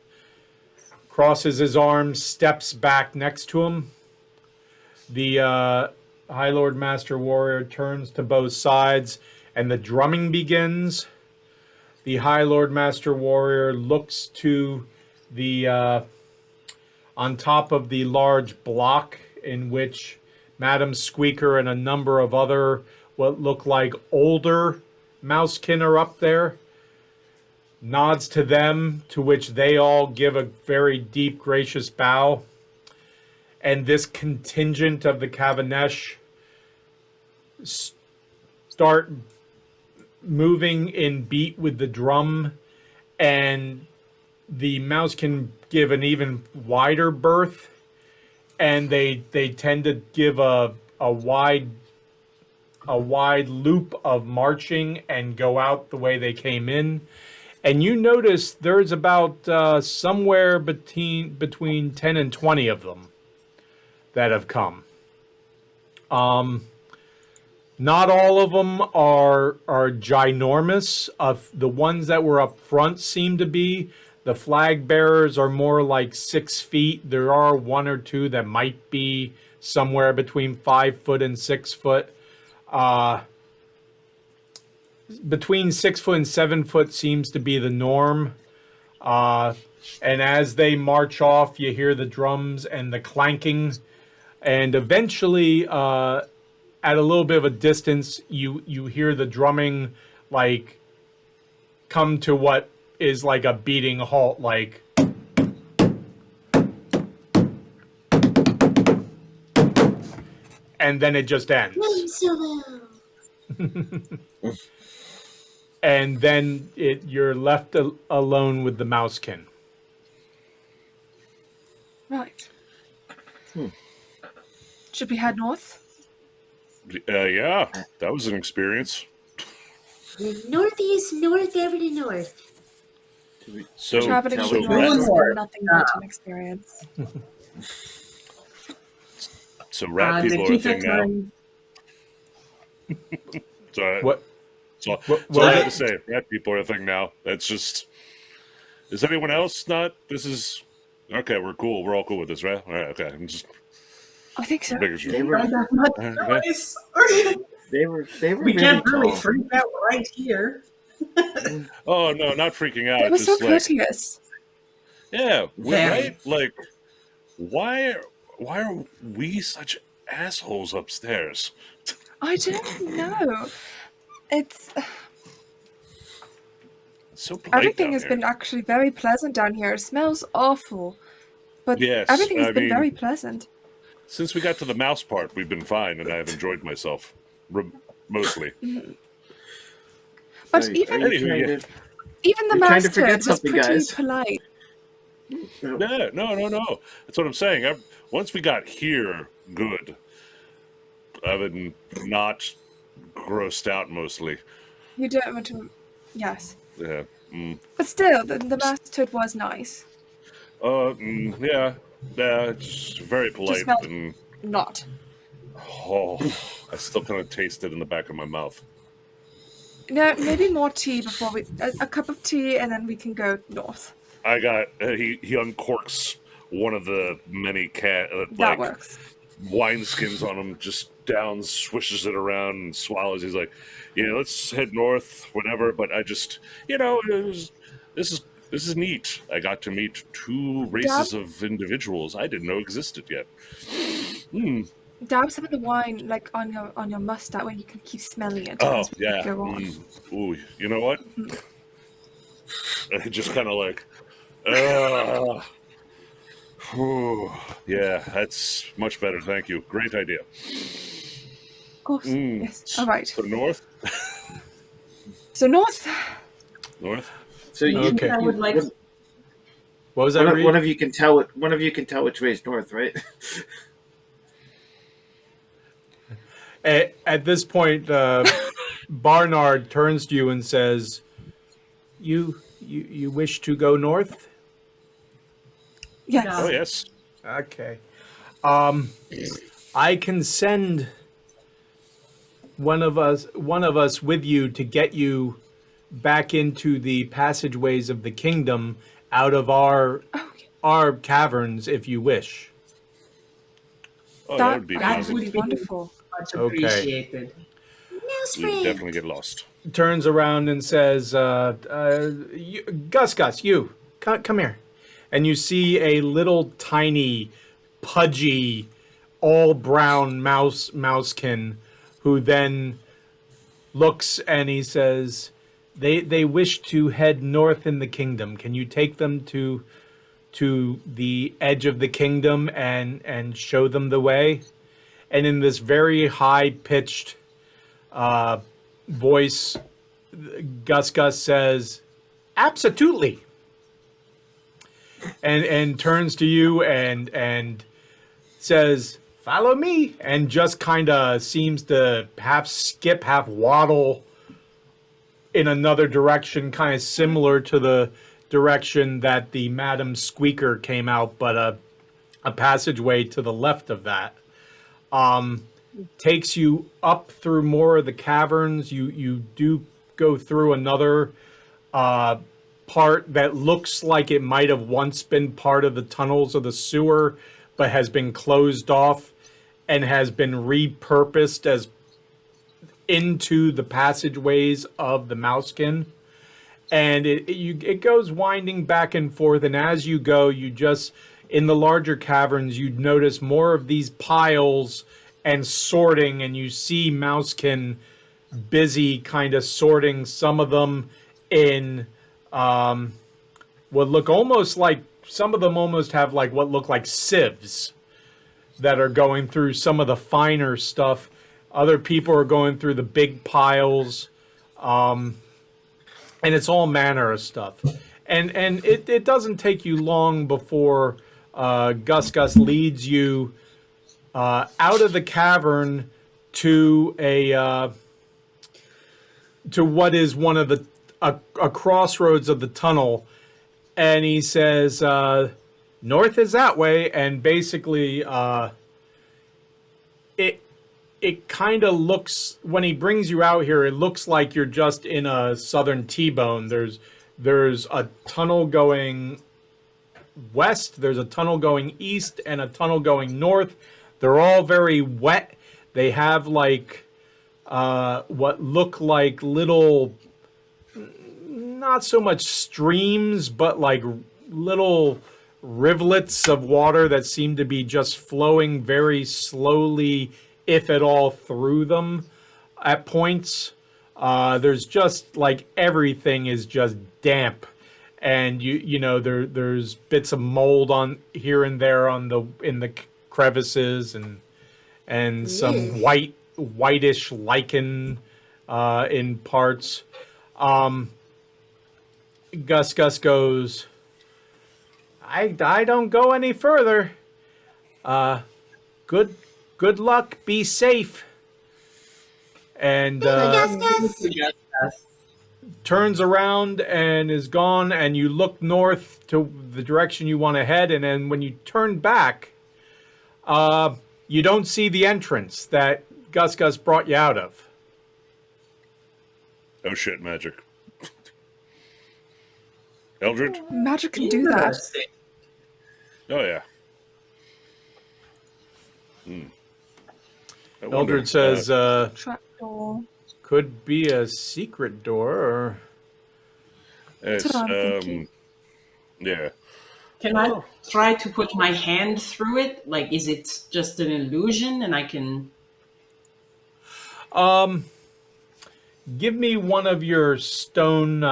crosses his arms, steps back next to him. The High Lord Master Warrior turns to both sides, and the drumming begins. The High Lord Master Warrior looks to the on top of the large block in which Madam Squeaker and a number of other what look like older mousekin are up there. Nods to them, to which they all give a very deep, gracious bow. And this contingent of the Kavanesh start moving in beat with the drum, and the mouse can give an even wider berth, and they tend to give a wide loop of marching and go out the way they came in. And you notice there's about somewhere between 10 and 20 of them that have come. Not all of them are ginormous. The ones that were up front seem to be. The flag bearers are more like 6 feet. There are one or two that might be somewhere between 5 foot and 6 foot. Between 6 foot and 7 foot seems to be the norm. And as they march off, you hear the drums and the clanking, and eventually, at a little bit of a distance, you hear the drumming like come to what is like a beating halt, like. And then it just ends. And then you're left alone with the mousekin. Right. Should we head north? Yeah, that was an experience. Northeast, north, ever to north. So, Traveling so to rat, north has been nothing but an experience. so rat people are a thing now. Sorry. What? So, What so I was had it? to say, rat people are a thing now. That's just. Is anyone else not? This is okay. We're cool. We're all cool with this, right? All right. Okay. I'm just I think so. making sure. They were, Nice. they were We can't really tall. freak out right here. Oh no, not freaking out. It was so Just like, courteous. yeah, we're Very. right. Like, why are we such assholes upstairs? I don't know. It's It's so polite everything down has here. been actually very pleasant down here. It smells awful, but Yes, everything has I been mean- very pleasant. Since we got to the mouse part, we've been fine, and I've enjoyed myself mostly. But So, even are you Anywho, trying yeah. to- even the you're trying to master forget was something, pretty guys. polite. No. That's what I'm saying. Once we got here, good. I've been not grossed out mostly. You don't want to, yes, Yeah. but still, the master was nice. Yeah. It's very polite. smelled- And, Not. oh, I still kind of taste it in the back of my mouth. No, maybe more tea before we a cup of tea, and then we can go north. I got, he uncorks one of the many That like, works. wineskins on him, just down, swishes it around, and swallows. He's like, "Yeah, let's head north, whatever." But I just, this is neat. I got to meet two races of individuals I didn't know existed yet. Dab some of the wine like on your mustache where you can keep smelling it Oh as we yeah. go on. Ooh, you know what? I just kind of like, whew. Yeah, that's much better. Thank you. Great idea. Of course. Yes. All right. So north. So north. So you, Okay. I would like. What was that? one, Reed? one of you can tell. One of you can tell which way is north, right? At this point, Barnard turns to you and says, "You wish to go north?" Yes. No. Oh yes. Okay. I can send one of us with you to get you back into the passageways of the kingdom out of our caverns if you wish. Oh, that would be that amazing. would be wonderful. Much Okay. appreciated. Mouse We would friend. definitely get lost. Turns around and says, Gus, you come here. And you see a little tiny, pudgy, all brown mousekin who then looks and he says, they wish to head north in the kingdom. Can you take them to the edge of the kingdom and show them the way? And in this very high-pitched voice, Gus says, "Absolutely." And turns to you and says, "Follow me," and just kind of seems to half skip, half waddle in another direction, kind of similar to the direction that the Madam Squeaker came out, but a passageway to the left of that. Takes you up through more of the caverns. You do go through another part that looks like it might have once been part of the tunnels of the sewer, but has been closed off and has been repurposed as into the passageways of the Mousekin. and it goes winding back and forth. And as you go, you just in the larger caverns, you'd notice more of these piles and sorting, and you see Mousekin busy kind of sorting some of them in what look almost like, some of them almost have like what look like sieves that are going through some of the finer stuff. Other people are going through the big piles, and it's all manner of stuff. And it doesn't take you long before Gus Gus leads you out of the cavern to to what is one of the a crossroads of the tunnel, and he says, "North is that way," and basically, it kind of looks, when he brings you out here, it looks like you're just in a southern T-bone. There's a tunnel going west, there's a tunnel going east, and a tunnel going north. They're all very wet. They have like what look like little, not so much streams, but like little rivulets of water that seem to be just flowing very slowly, if at all, through them at points. There's just like everything is just damp, and you know there's bits of mold on here and there in the crevices, and some whitish lichen in parts. Gus Gus goes, I don't go any further. Good luck. Be safe. And turns around and is gone. And you look north to the direction you want to head. And then when you turn back, you don't see the entrance that Gus Gus brought you out of. Oh shit, magic. Eldred? Magic can do that. Oh yeah. Eldred says, Trapdoor. could be a secret door, or... Yes, That's what I'm thinking. yeah. Can I try to put my hand through it? Like, is it just an illusion and I can... Give me one of your stone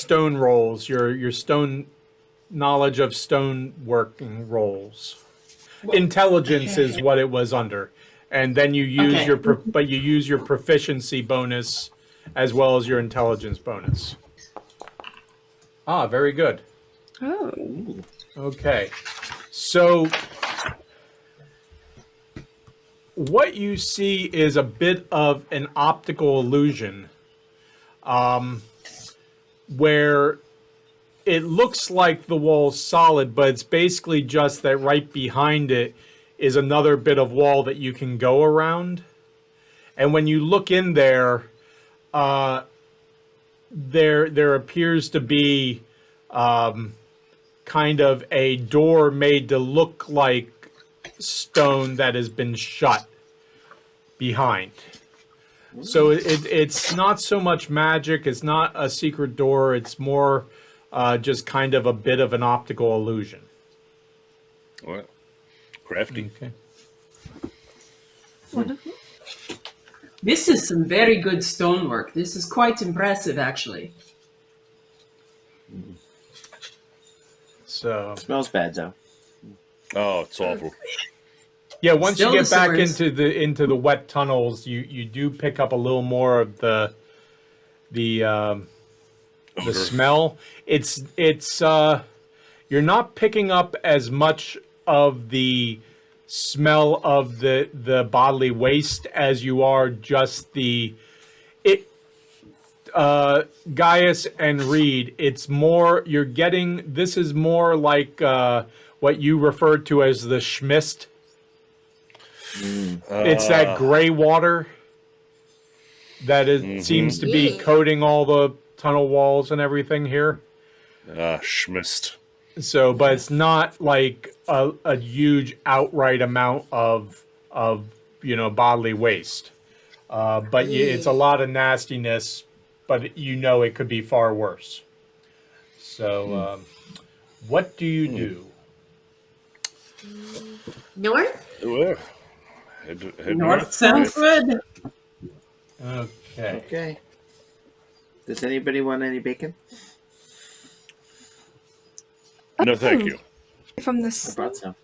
rolls, your stone knowledge of stone working rolls. Intelligence is what it was under, and then you use you use your proficiency bonus as well as your intelligence bonus. Ah, very good. Oh. Okay, so what you see is a bit of an optical illusion, where it looks like the wall's solid, but it's basically just that right behind it is another bit of wall that you can go around. And when you look in there, there appears to be kind of a door made to look like stone that has been shut behind. So it's not so much magic, it's not a secret door, it's more just kind of a bit of an optical illusion. Well, crafty. Okay. Wonderful. This is some very good stonework. This is quite impressive, actually. So Smells bad though. Oh, it's awful. yeah, once Still you get the back sewers. into the wet tunnels, you do pick up a little more of the smell. It's you're not picking up as much of the smell of the bodily waste as you are just Gaius and Reed. It's more, you're getting, this is more like what you referred to as the schmist. It's that gray water that seems to be coating all the tunnel walls and everything here. Schmist. So, but it's not like a huge outright amount of bodily waste. But it's a lot of nastiness but you know it could be far worse. So, what do you do? North? Well, head North sounds good. Okay. Okay. Does anybody want any bacon? No, thank you. From I this. brought some.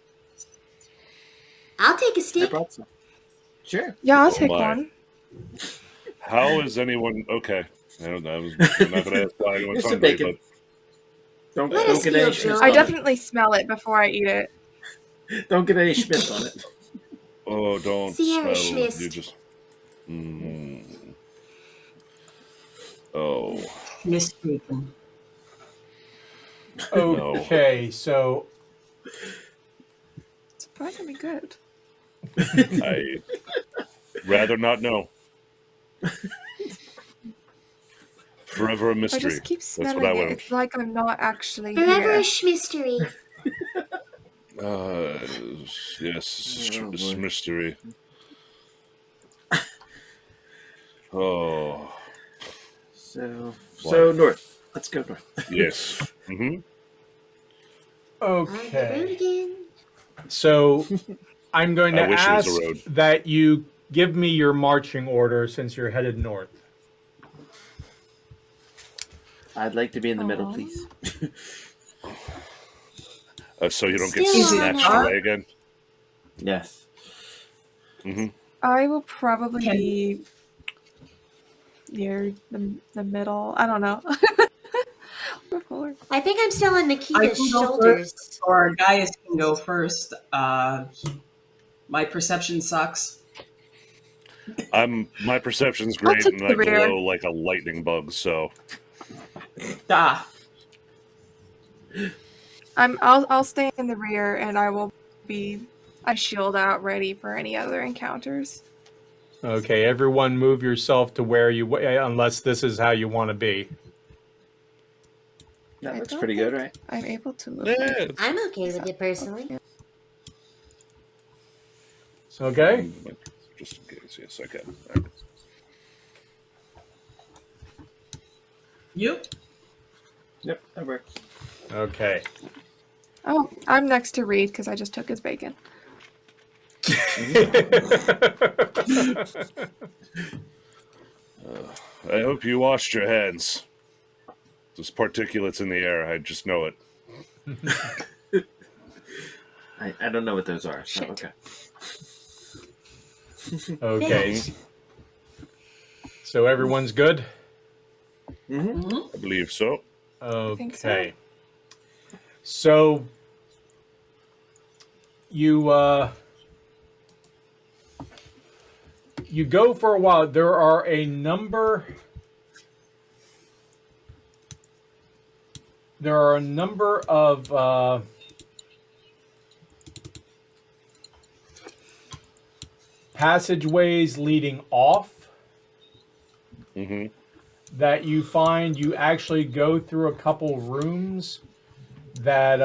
I'll take a I stick. brought some. Sure. Yeah, I'll Oh take my. one. How is anyone okay? I'm not going to ask why anyone's Here's some hungry, bacon. Don't Let don't us get feel any Schmitz joy. I on definitely smell it before I eat it. it. Don't get any Schmitz on it. oh, don't Sierra smell. Schmitz. You just. Mm, oh Mistreatment. no. Okay, so Surprisingly good. I rather not know. Forever a I mystery. just keep That's what I smelling it. want. It's like I'm not actually Forever a here. mystery. Uh, yes, Oh, it's boy. mystery. Oh, So north. Let's go north. yes. Mm-hmm. On the road okay. again. So I'm going to I wish it was ask a road. that you give me your marching order since you're headed north. I'd like to be in the middle, Aw. please. So you don't get Still snatched on away again. Yes. Mm-hmm. I will probably Can- be near the middle. I don't know. Bipolar. I think I'm still on I Nikita's can go shoulders. first, or Gaius can go first. My perception sucks. My perception's I'll great, take and the I rear. glow like a lightning bug. So Ah, I'll stay in the rear and I will be a shield out ready for any other encounters. Okay, everyone move yourself to where you, unless this is how you want to be. That I looks don't pretty good, think right? I'm able to move. yeah, I'm okay with it personally. So, okay? just in case. Yes, I can. All right. you? Yep, that works. Okay. Oh, I'm next to Reed because I just took his bacon. I hope you washed your hands. There's particulates in the air. I just know it. I don't know what those are. So, Shit. okay. Okay. So everyone's good? Mm-hmm. I believe so. think so. Okay. So you you go for a while. There are a number of passageways leading off Mm-hmm. that you find. You actually go through a couple rooms that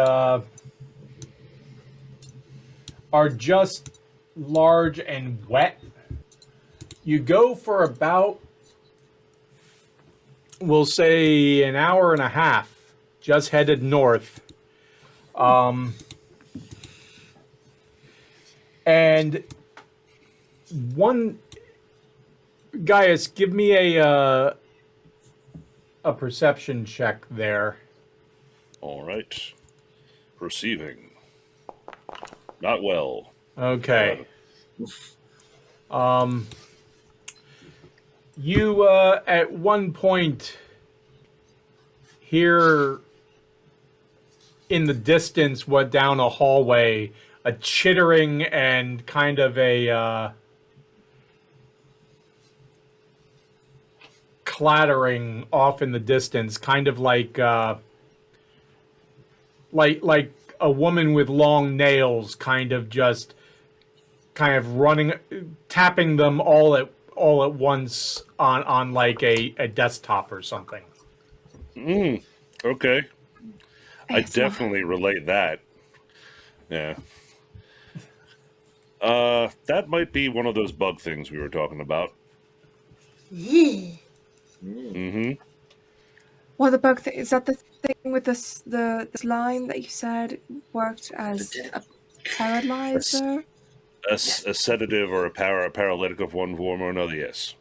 are just large and wet. You go for about, we'll say, an hour and a half, just headed north. And one, Gaius, give me a perception check there. All right. Perceiving. Not well. Okay. You at one point hear in the distance, what down a hallway, a chittering and kind of a clattering off in the distance, kind of like a woman with long nails, kind of running, tapping them all at once on like a desktop or something. Okay. I ASMR. definitely relate that. Yeah. That might be one of those bug things we were talking about. Ugh. Mm-hmm. Well, the bug thing, is that the thing with this line that you said worked as a paralyzer? A sedative or a paralytic of one form or another. Yes.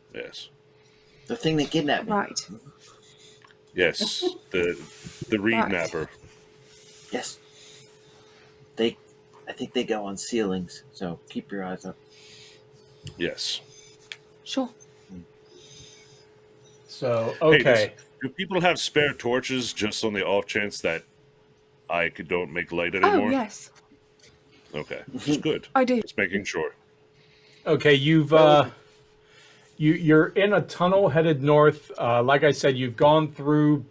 The thing that kidnapped me. Right. Yes. The reed Right. napper. Yes. I think they go on ceilings, so keep your eyes up. Yes. Sure. So, Hey, okay. do people have spare torches just on the off chance that I don't make light Oh, anymore? yes. Okay. Just good. I do. Just making sure. Okay, you're in a tunnel headed north. Like I said, you've gone through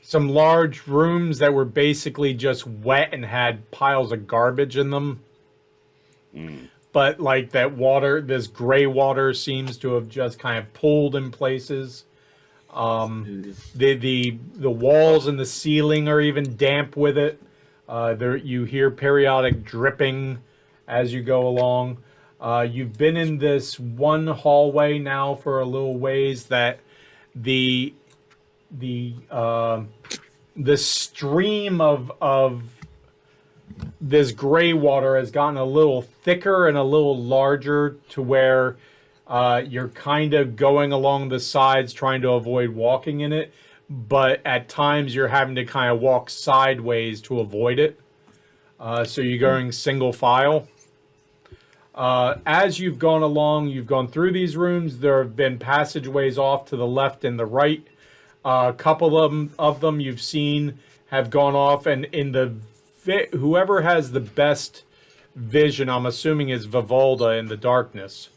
some large rooms that were basically just wet and had piles of garbage in them. But like that water, this gray water seems to have just kind of pooled in places. The walls and the ceiling are even damp with it. There you hear periodic dripping as you go along. You've been in this one hallway now for a little ways that the stream of this gray water has gotten a little thicker and a little larger to where you're kind of going along the sides trying to avoid walking in it, but at times you're having to kind of walk sideways to avoid it. So you're going single file. As you've gone along, you've gone through these rooms. There have been passageways off to the left and the right. A couple of them you've seen have gone off, and in the whoever has the best vision, I'm assuming is Vivalda in the darkness.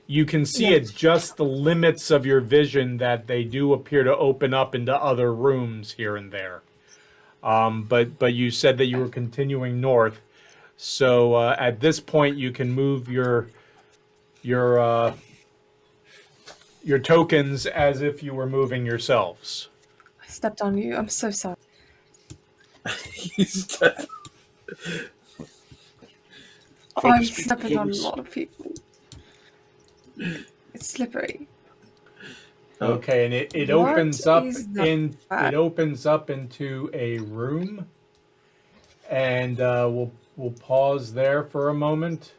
You can see at just the limits of your vision that they do appear to open up into other rooms here and there. But you said that you were continuing north, so at this point you can move your tokens as if you were moving yourselves. I stepped on you. I'm so sorry. I'm stepping on a lot of people. It's slippery. Okay, and it What opens up is that? it opens up into a room, and we'll pause there for a moment.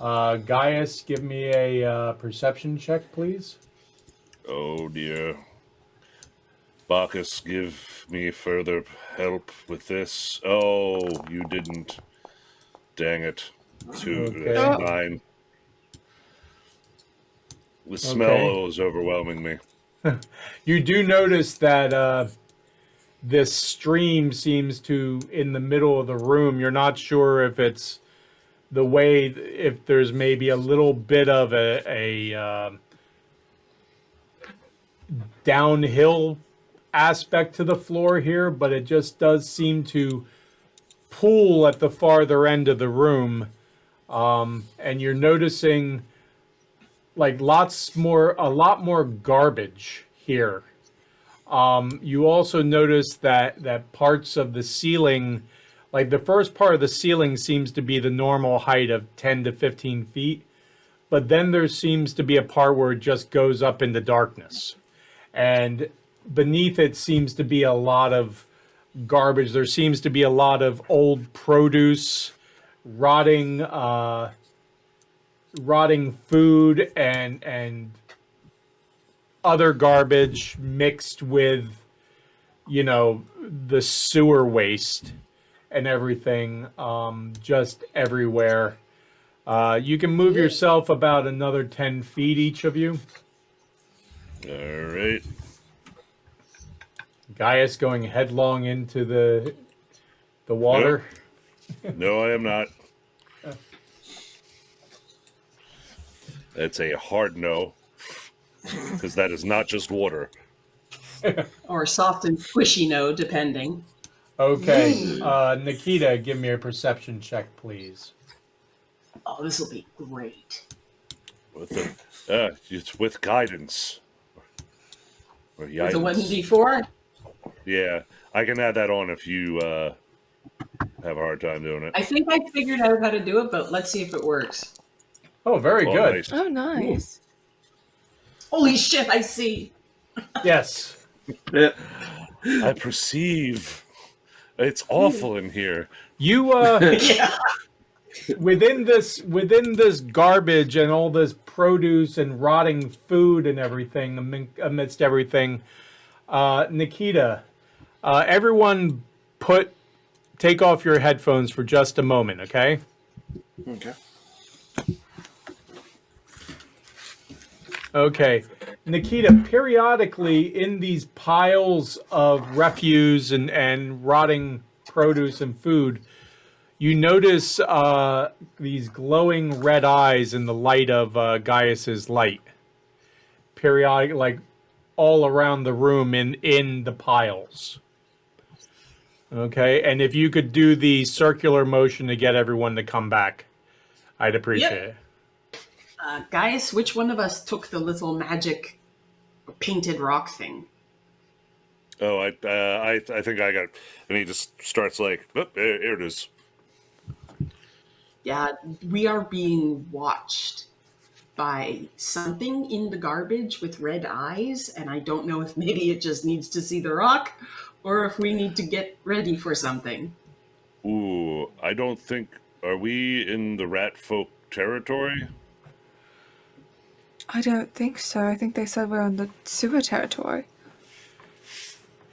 Gaius, give me a perception check, please. Oh dear. Bacchus, give me further help with this. Oh, you didn't. Dang it. Okay. 9. The smell is overwhelming me. You do notice that this stream seems to, in the middle of the room, you're not sure if it's the way, if there's maybe a little bit of a downhill aspect to the floor here, but it just does seem to pool at the farther end of the room. And you're noticing like a lot more garbage here. You also notice that parts of the ceiling, like the first part of the ceiling seems to be the normal height of 10 to 15 feet, but then there seems to be a part where it just goes up into darkness. And beneath it seems to be a lot of garbage. There seems to be a lot of old produce, rotting food and other garbage mixed with, the sewer waste and everything, just everywhere. You can move yourself about another 10 feet, each of you. All right. Gaius going headlong into the water. No, I am not. It's a hard no, because that is not just water. Or soft and squishy no, depending. Okay. Nikita, give me a perception check, please. Oh, this will be great. It's with guidance. Or With the guidance. one before? Yeah, I can add that on if you have a hard time doing it. I think I figured out how to do it, but let's see if it works. Oh, very good. Nice. Oh, nice. Holy shit, I see. Yes. Yeah. I perceive. It's awful in here. You Yeah. within this garbage and all this produce and rotting food and everything amidst everything, Nikita, everyone take off your headphones for just a moment, okay? Okay. Okay. Nikita, periodically in these piles of refuse and rotting produce and food, you notice these glowing red eyes in the light of Gaius's light. Periodic, like all around the room in the piles. Okay, and if you could do the circular motion to get everyone to come back, I'd appreciate it. Gaius, which one of us took the little magic painted rock thing? Oh, I think I got it. And he just starts like, oh, here it is. Yeah, we are being watched by something in the garbage with red eyes, and I don't know if maybe it just needs to see the rock or if we need to get ready for something. Ooh, I don't think. Are we in the rat folk territory? I don't think so. I think they said we're on the sewer territory.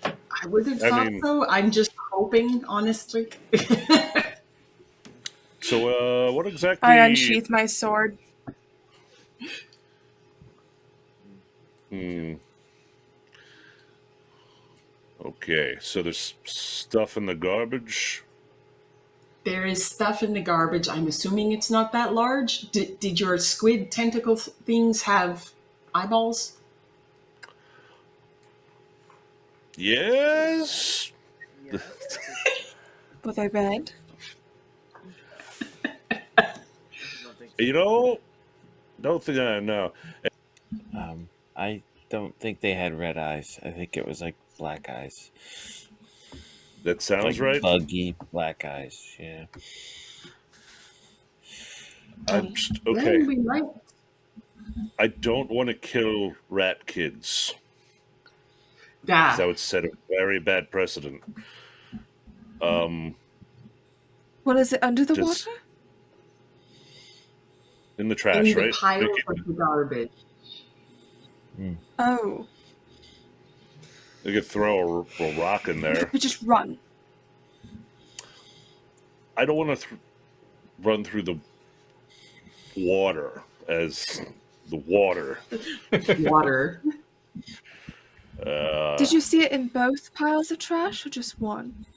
I would have I thought mean- so. I'm just hoping, honestly. So, what exactly? I unsheath my sword. Okay, so there's stuff in the garbage. There is stuff in the garbage. I'm assuming it's not that large. Did your squid tentacle things have eyeballs? Yes. Were they red? You know, don't think I know. I don't think they had red eyes. I think it was like black eyes. That sounds Like right. buggy black eyes. Yeah. I'm just, okay. Then we might. I don't want to kill rat kids. Yeah. That would set a very bad precedent. What is it under the Just- water? In the trash, in the right? piles Nikki? of the garbage. Oh, They could throw a rock in there. we just run. I don't want to run through the water as the water. Water. Did you see it in both piles of trash or just one?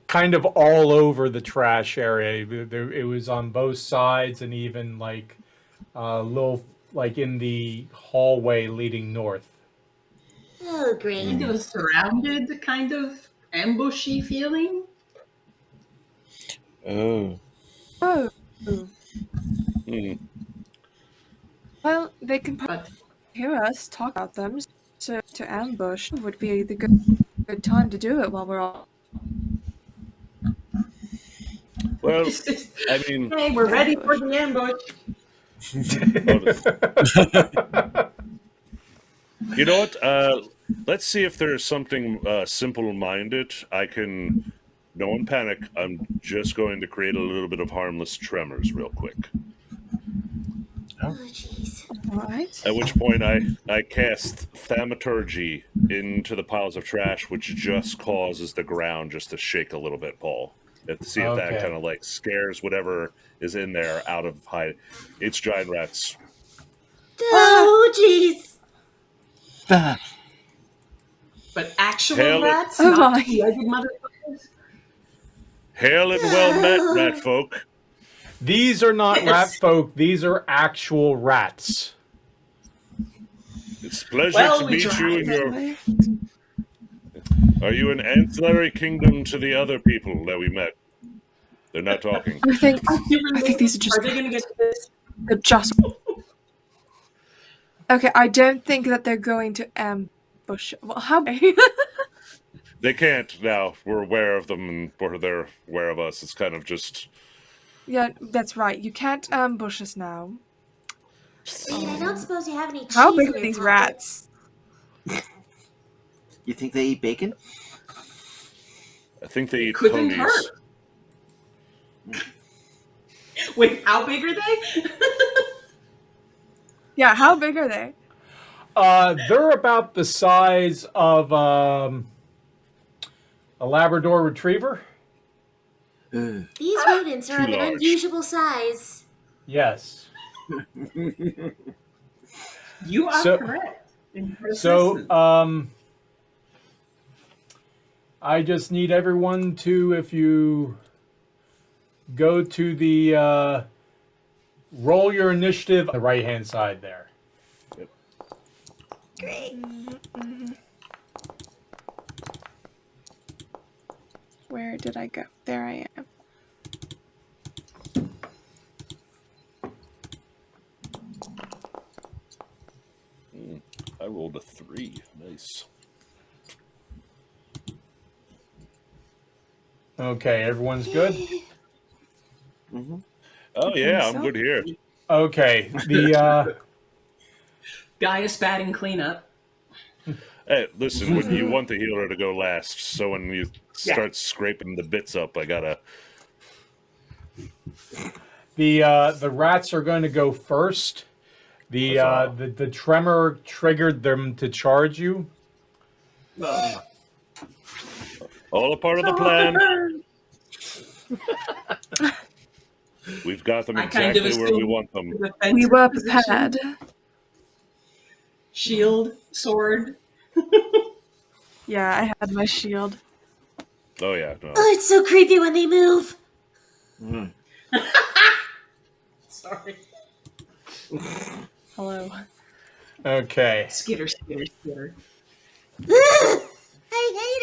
Kind of all over the trash area. It was on both sides and even like little like in the hallway leading north. Oh, great. Kind of surrounded, kind of ambushy feeling. Oh. Oh, Hmm. well, they can But hear us talk about them. So to ambush would be the good time to do it while we're all. Well, I mean, hey, we're ready for the ambush. you know what? Let's see if there's something simple-minded. I can. No one panic. I'm just going to create a little bit of harmless tremors real quick. Oh, jeez. All right. At which point I cast thaumaturgy into the piles of trash, which just causes the ground just to shake a little bit, Paul. See if that Okay. kind of like scares whatever is in there out of hide. It's giant rats. Oh, jeez. But actual Hell, rats, Oh not my. two-legged motherfuckers. Hail and well met, rat folk. These are not Yes. rat folk. These are actual rats. It's a pleasure Well, to we meet you. tried. And your, Anyway. are you an ancillary kingdom to the other people that we met? They're not talking. I think these are just Are they going to get to this? they're just. Okay, I don't think that they're going to ambush. Well, how? They can't now. We're aware of them, and they're aware of us. It's kind of just Yeah, that's right. You can't ambush us now. Reed, I don't suppose you have any cheese How big in are your these pocket. rats? You think they eat bacon? I think they eat Couldn't ponies. hurt. Wait, how big are they? Yeah, how big are they? They're about the size of a Labrador Retriever. These rodents are Too of an large. unusual size. Yes. You are So- correct. in your So, assessment. I just need everyone to, if you go to the roll your initiative on the right hand side there. Great. Where did I go? There I am. I rolled a 3. Nice. Okay, everyone's good? Oh yeah, I'm so. good here. Okay, the Gaius batting cleanup. Hey, listen, when you want the healer to go last, so when you Yeah. start scraping the bits up, I gotta. the rats are going to go first. The tremor triggered them to charge you. All a part of the plan. We've got them I kind of exactly where we assumed want them. the We defensive were position, prepared. Shield, sword. Yeah, I had my shield. Oh yeah, no. Oh, it's so creepy when they move. Sorry. Hello. Okay. Skitter, skitter, skitter. I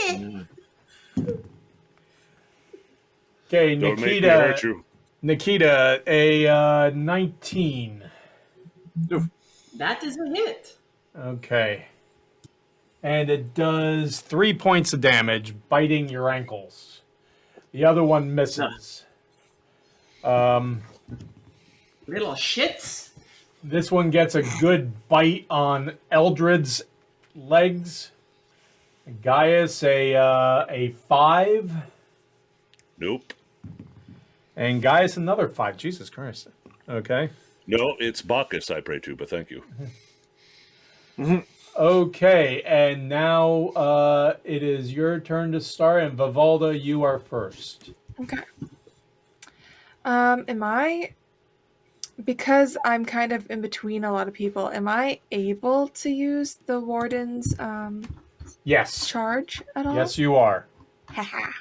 hate it. Okay, Don't make me hurt you. Nikita, a 19. That is a hit. Okay. And it does 3 points of damage, biting your ankles. The other one misses. Little shits. This one gets a good bite on Eldred's legs. Gaius, a 5. Nope. And Gaius, another 5. Jesus Christ. Okay. No, it's Bacchus I pray to, but thank you. Okay, and now it is your turn to start, and Vivalda, you are first. Okay. Am I, because I'm kind of in between a lot of people, am I able to use the warden's Yes. charge at all? Yes, you are. Haha.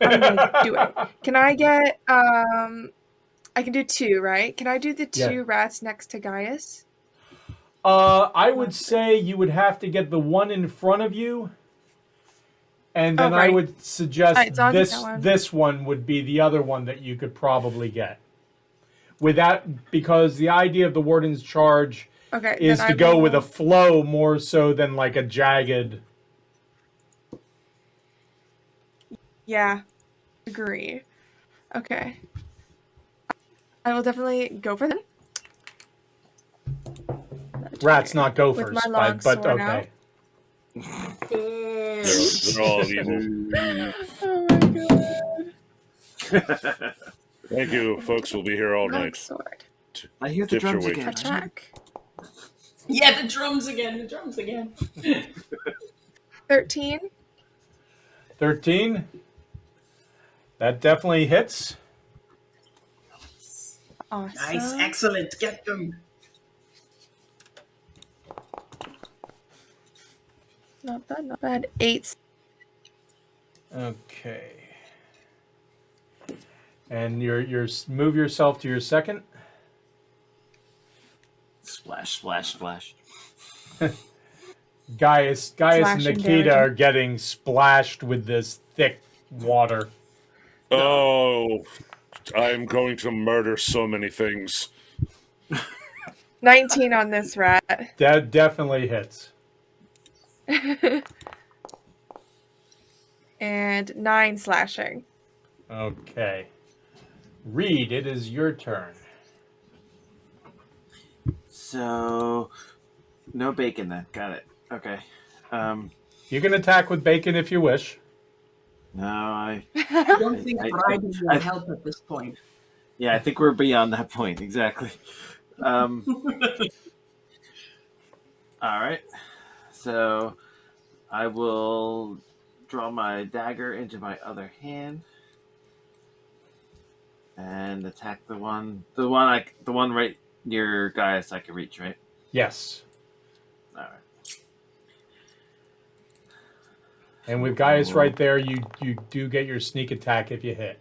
I'm gonna do it. Can I get I can do 2, right? Can I do the 2 Yeah. rats next to Gaius? I would say you would have to get the one in front of you, and then I right. would suggest Alright, so I'll get that one. this one would be the other one that you could probably get. With that, because the idea of the warden's charge Okay. is then to I go will- with a flow more so than like a jagged. Yeah. Agree. Okay. I will definitely go for them. Rats not go With first, my long but sword okay. Ew. They're all evil. Oh my god. Thank you, folks. We'll be here all Long night. sword. I hear the Dips your drums weight. again. Attack. Yeah, the drums again. The drums again. 13. 13. That definitely hits. Awesome. Nice, excellent. Get them. Not bad, not bad. 8. Okay. And you're move yourself to your second. Splash, splash, splash. Gaius and Slashing Nikita damage. are getting splashed with this thick water. Oh, I'm going to murder so many things. 19 on this rat. That definitely hits. And 9 slashing. Okay. Reed, it is your turn. So no bacon then. Got it. Okay. You can attack with bacon if you wish. No, I I don't think I- bribing will I- help at this point. yeah, I think we're beyond that point. Exactly. All right. So I will draw my dagger into my other hand and attack the one right near Gaius I can reach, right? Yes. All right. And with Gaius right there, you do get your sneak attack if you hit.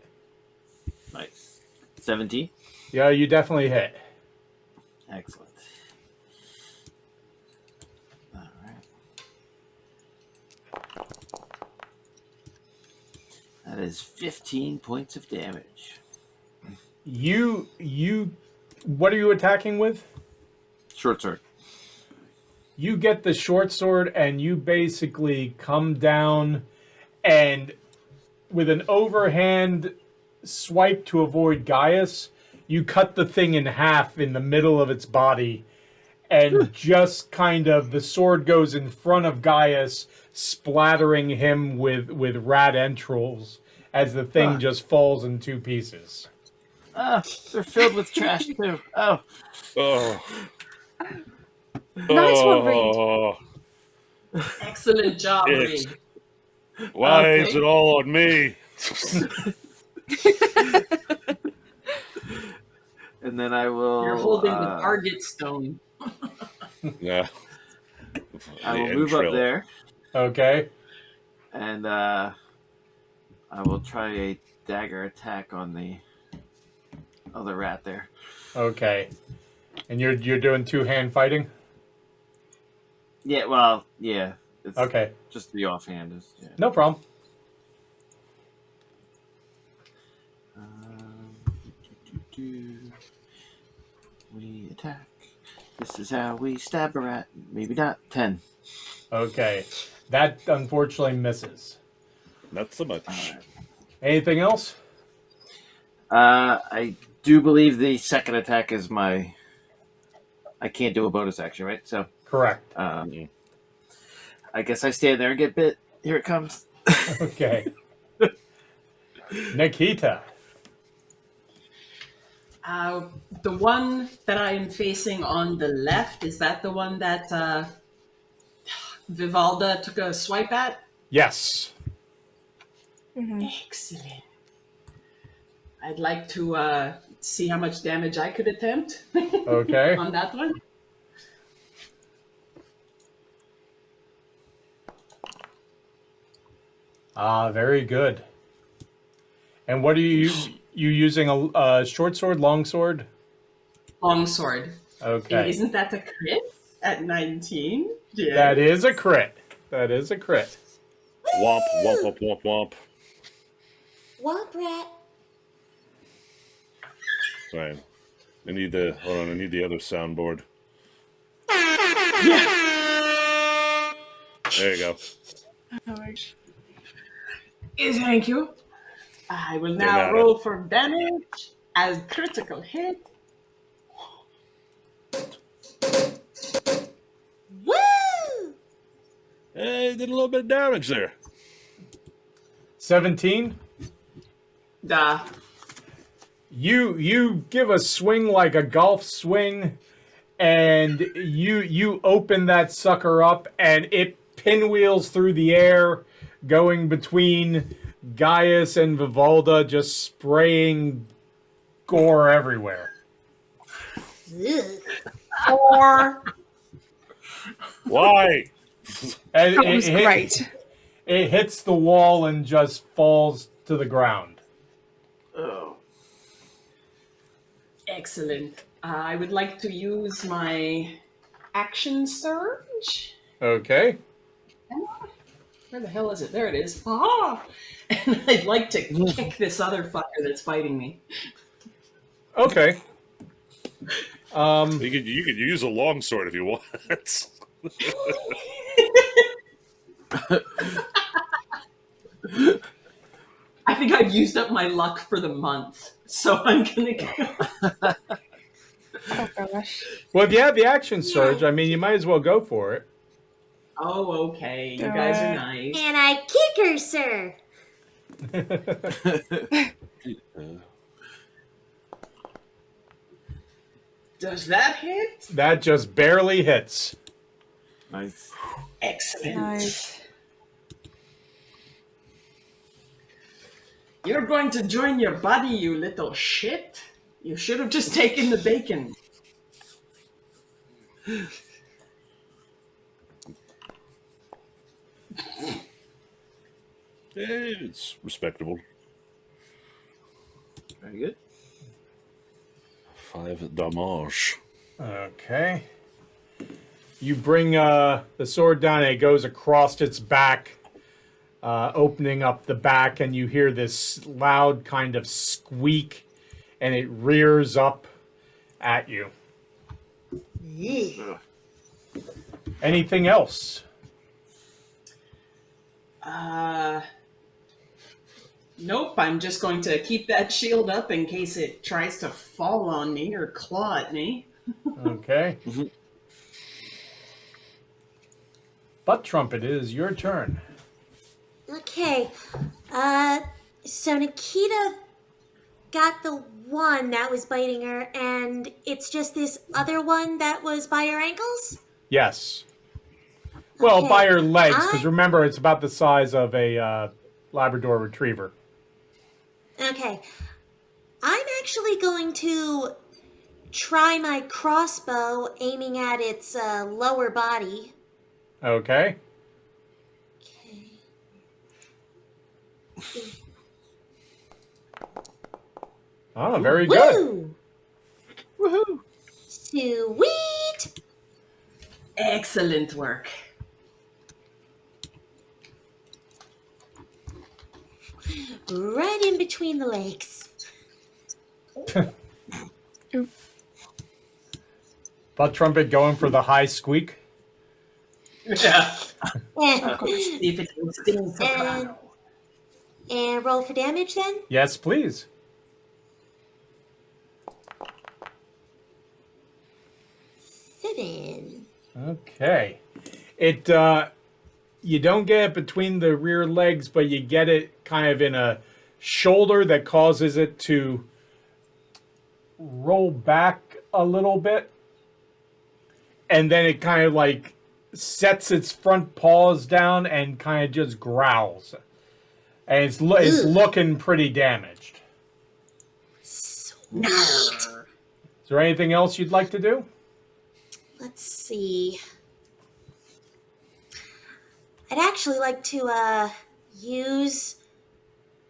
Nice. 17. Yeah, you definitely hit. Excellent. All right. That is 15 points of damage. You what are you attacking with? Short sword. You get the short sword and you basically come down and with an overhand swipe to avoid Gaius, you cut the thing in half in the middle of its body and just kind of the sword goes in front of Gaius, splattering him with rat entrails as the thing just falls in two pieces. They're filled with trash too. Oh. Oh. Nice one, Reed. Oh. Excellent job, Yes. Reed. Why Okay. is it all on me? And then I will. You're holding the target stone. Yeah. I will The move up entrail. there, Okay? and I will try a dagger attack on the other rat there. Okay. And you're doing two-hand fighting? Yeah, well, yeah. It's Okay. just the offhand is. Yeah. No problem. We attack. This is how we stab a rat. Maybe not. 10. Okay. That unfortunately misses. Not so much. Anything else? I do believe the second attack is my. I can't do a bonus action, right? So, Correct. I guess I stand there and get bit. Here it comes. Okay. Nikita. The one that I am facing on the left, is that the one that Vivalda took a swipe at? Yes. Excellent. I'd like to see how much damage I could attempt Okay. on that one. Very good. And what are you using a short sword, long sword? Longsword. Okay. Isn't that a crit at 19? Yeah. That is a crit. That is a crit. Womp, womp, womp, womp, womp. Womp rat. Sorry. I need the other soundboard. There you go. Thank you. I will De now nada. roll for damage as critical hit. Woo! Hey, did a little bit of damage there. 17. Duh. You give a swing like a golf swing, and you open that sucker up, and it pinwheels through the air, going between Gaius and Vivalda, just spraying gore everywhere. Ugh. Or Why? And That was great. It hits the wall and just falls to the ground. Oh. excellent. I would like to use my action surge. Okay. Where the hell is it? There it is. Ah! And I'd like to kick this other fucker that's fighting me. Okay. You could use a longsword if you want. I think I've used up my luck for the month, so I'm gonna go. Oh gosh. Well, if you have the action surge, I mean, you might as well go for it. Oh, okay. You Do guys are it. nice. And I kick her, sir. Does that hit? That just barely hits. Nice. Excellent. Nice. You're going to join your buddy, you little shit. You should have just taken the bacon. It's respectable. Very good. 5 damage. Okay. You bring the sword down, and it goes across its back, opening up the back, and you hear this loud kind of squeak, and it rears up at you. Ugh. Anything else? Nope, I'm just going to keep that shield up in case it tries to fall on me or claw at me. Okay. Butt Trumpet, it is your turn. Okay. So Nikita got the one that was biting her, and it's just this other one that was by her ankles? Yes. Well, Okay. by her legs, because I- remember, it's about the size of a Labrador Retriever. Okay. I'm actually going to try my crossbow aiming at its lower body. Okay. Oh, very good. Woo! Woohoo! Sweet! Excellent work. Right in between the legs. Butt Trumpet going for the high squeak. Yeah. Eh. See if it can sing soprano. And roll for damage then? Yes, please. Seven. Okay. It you don't get it between the rear legs, but you get it kind of in a shoulder that causes it to roll back a little bit. And then it kind of like sets its front paws down and kind of just growls. And it's Ugh. looking pretty damaged. Sweet. Is there anything else you'd like to do? Let's see. I'd actually like to use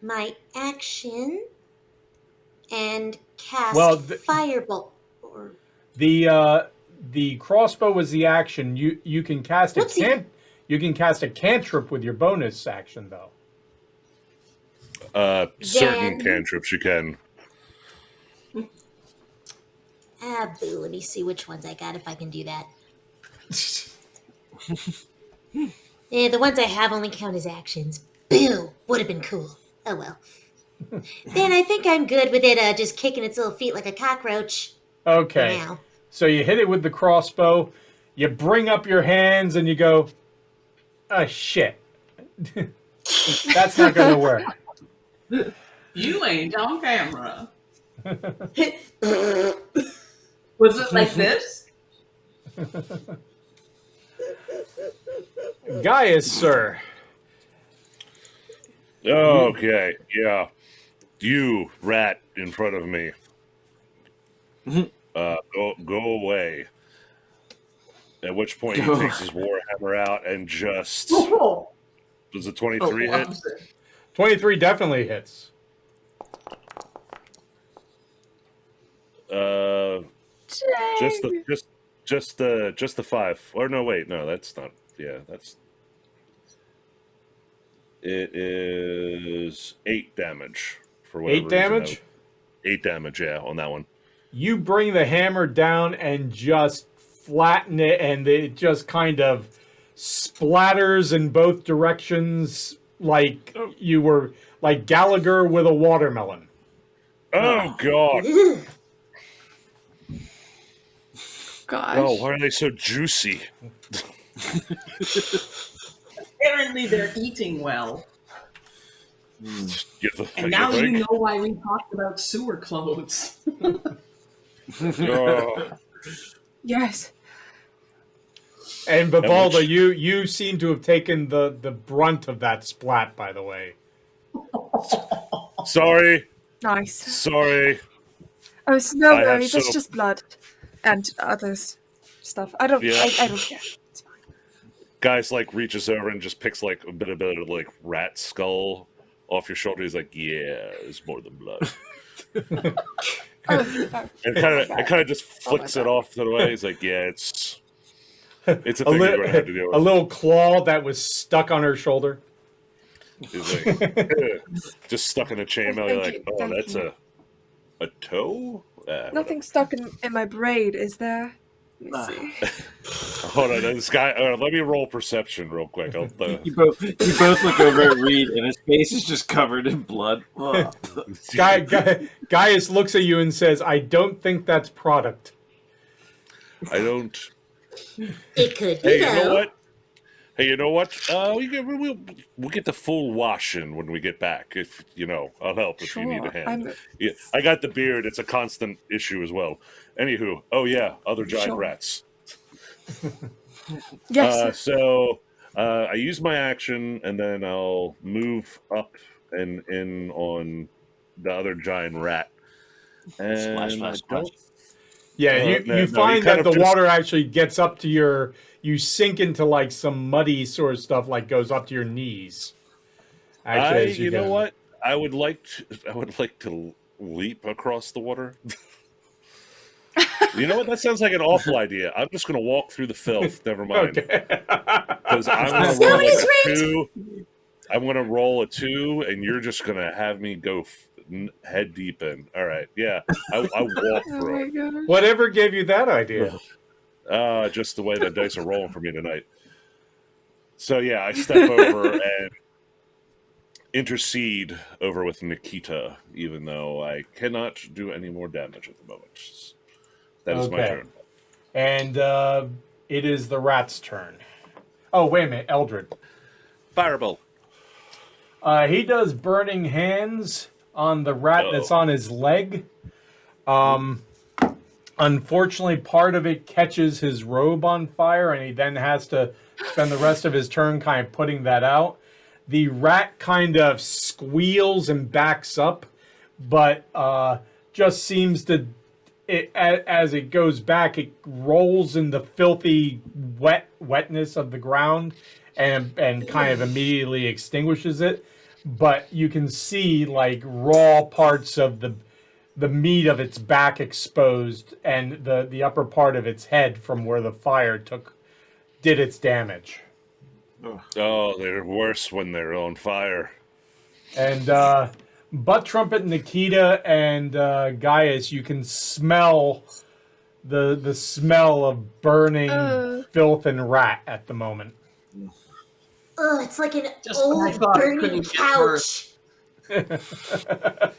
my action and cast Well, Firebolt. Or The crossbow was the action. You can cast Whoopsie. you can cast a cantrip with your bonus action though. Certain Then- cantrips you can. boo. Let me see which ones I got if I can do that. The ones I have only count as actions. Boo! Would have been cool. Oh well. Then I think I'm good with it just kicking its little feet like a cockroach for Okay. now. So you hit it with the crossbow, you bring up your hands and you go, oh shit. That's not gonna work. You ain't on camera. Was it like this? Gaius, sir. Okay, yeah. You, rat, in front of me. Go away. At which point he takes his warhammer out and just... Oh, Does a 23 hit? loves it. 23 definitely hits. Just the 5. Or no, wait, no, that's not. Yeah, that's. It is 8 damage for whatever 8 damage? reason. 8 damage, yeah, on that one. You bring the hammer down and just flatten it, and it just kind of splatters in both directions like you were like Gallagher with a watermelon. Oh God! Ugh. gosh. Oh, why are they so juicy? Apparently, they're eating well. And now think? you know why we talked about sewer clothes. Oh, Yes. And Vivalda, which- you seem to have taken the brunt of that splat, by the way. sorry, Nice. sorry. Oh, so no I have worries. It's so- just blood and others stuff. I don't. Yeah. I don't care. It's fine. Guys like reaches over and just picks like a bit of like rat skull off your shoulder. He's like, "Yeah, it's more than blood." Oh, And kind of just flicks it off to the way. He's like, "Yeah, it's a A, thing you're gonna have to deal a with." little claw that was stuck on her shoulder. He's like, just stuck in a chainmail. Thank You're like, you, "Oh, thank that's you. a toe." nothing stuck in my braid, is there? Let me see. Hold on, this guy. Let me roll perception real quick. You both look over at Reed, and his face is just covered in blood. Ugh. Gaius looks at you and says, "I don't think that's product." I don't. It could be Hey, though. you know what? Hey, you know what? We'll get the full washing when we get back. If I'll help if you need a hand. Yeah, I got the beard. It's a constant issue as well. Anywho, oh yeah, other giant Sure. rats. Yes. So I use my action, and then I'll move up and in on the other giant rat. And Splash, splash, I splash. don't- Yeah, No, you you find kind that of the just- water actually gets up to your. You sink into like some muddy sort of stuff, like goes up to your knees. Actually, as you know go. what? I would like to leap across the water. You know what? That sounds like an awful idea. I'm just going to walk through the filth. Never mind. Okay. Because I'm going to roll like a 2. I'm going to roll a 2, and you're just going to have me go head deep in. All right. Yeah. I walk Oh through my it. gosh. Whatever gave you that idea? Just the way the dice are rolling for me tonight. So, yeah, I step over and intercede over with Nikita, even though I cannot do any more damage at the moment. That is my Okay. turn. And it is the rat's turn. Oh, wait a minute, Eldred. Firebolt. He does burning hands on the rat that's Uh-oh. on his leg. Unfortunately, part of it catches his robe on fire, and he then has to spend the rest of his turn kind of putting that out. The rat kind of squeals and backs up, but just seems to, as it goes back, it rolls in the filthy wetness of the ground and kind of immediately extinguishes it. But you can see like raw parts of the meat of its back exposed and the upper part of its head from where the fire did its damage. Oh, they're worse when they're on fire. And Butt Trumpet, Nikita, and Gaius, you can smell the smell of burning filth and rat at the moment. Ugh, it's like an Just when I old thought it burning couldn't get worse. couch.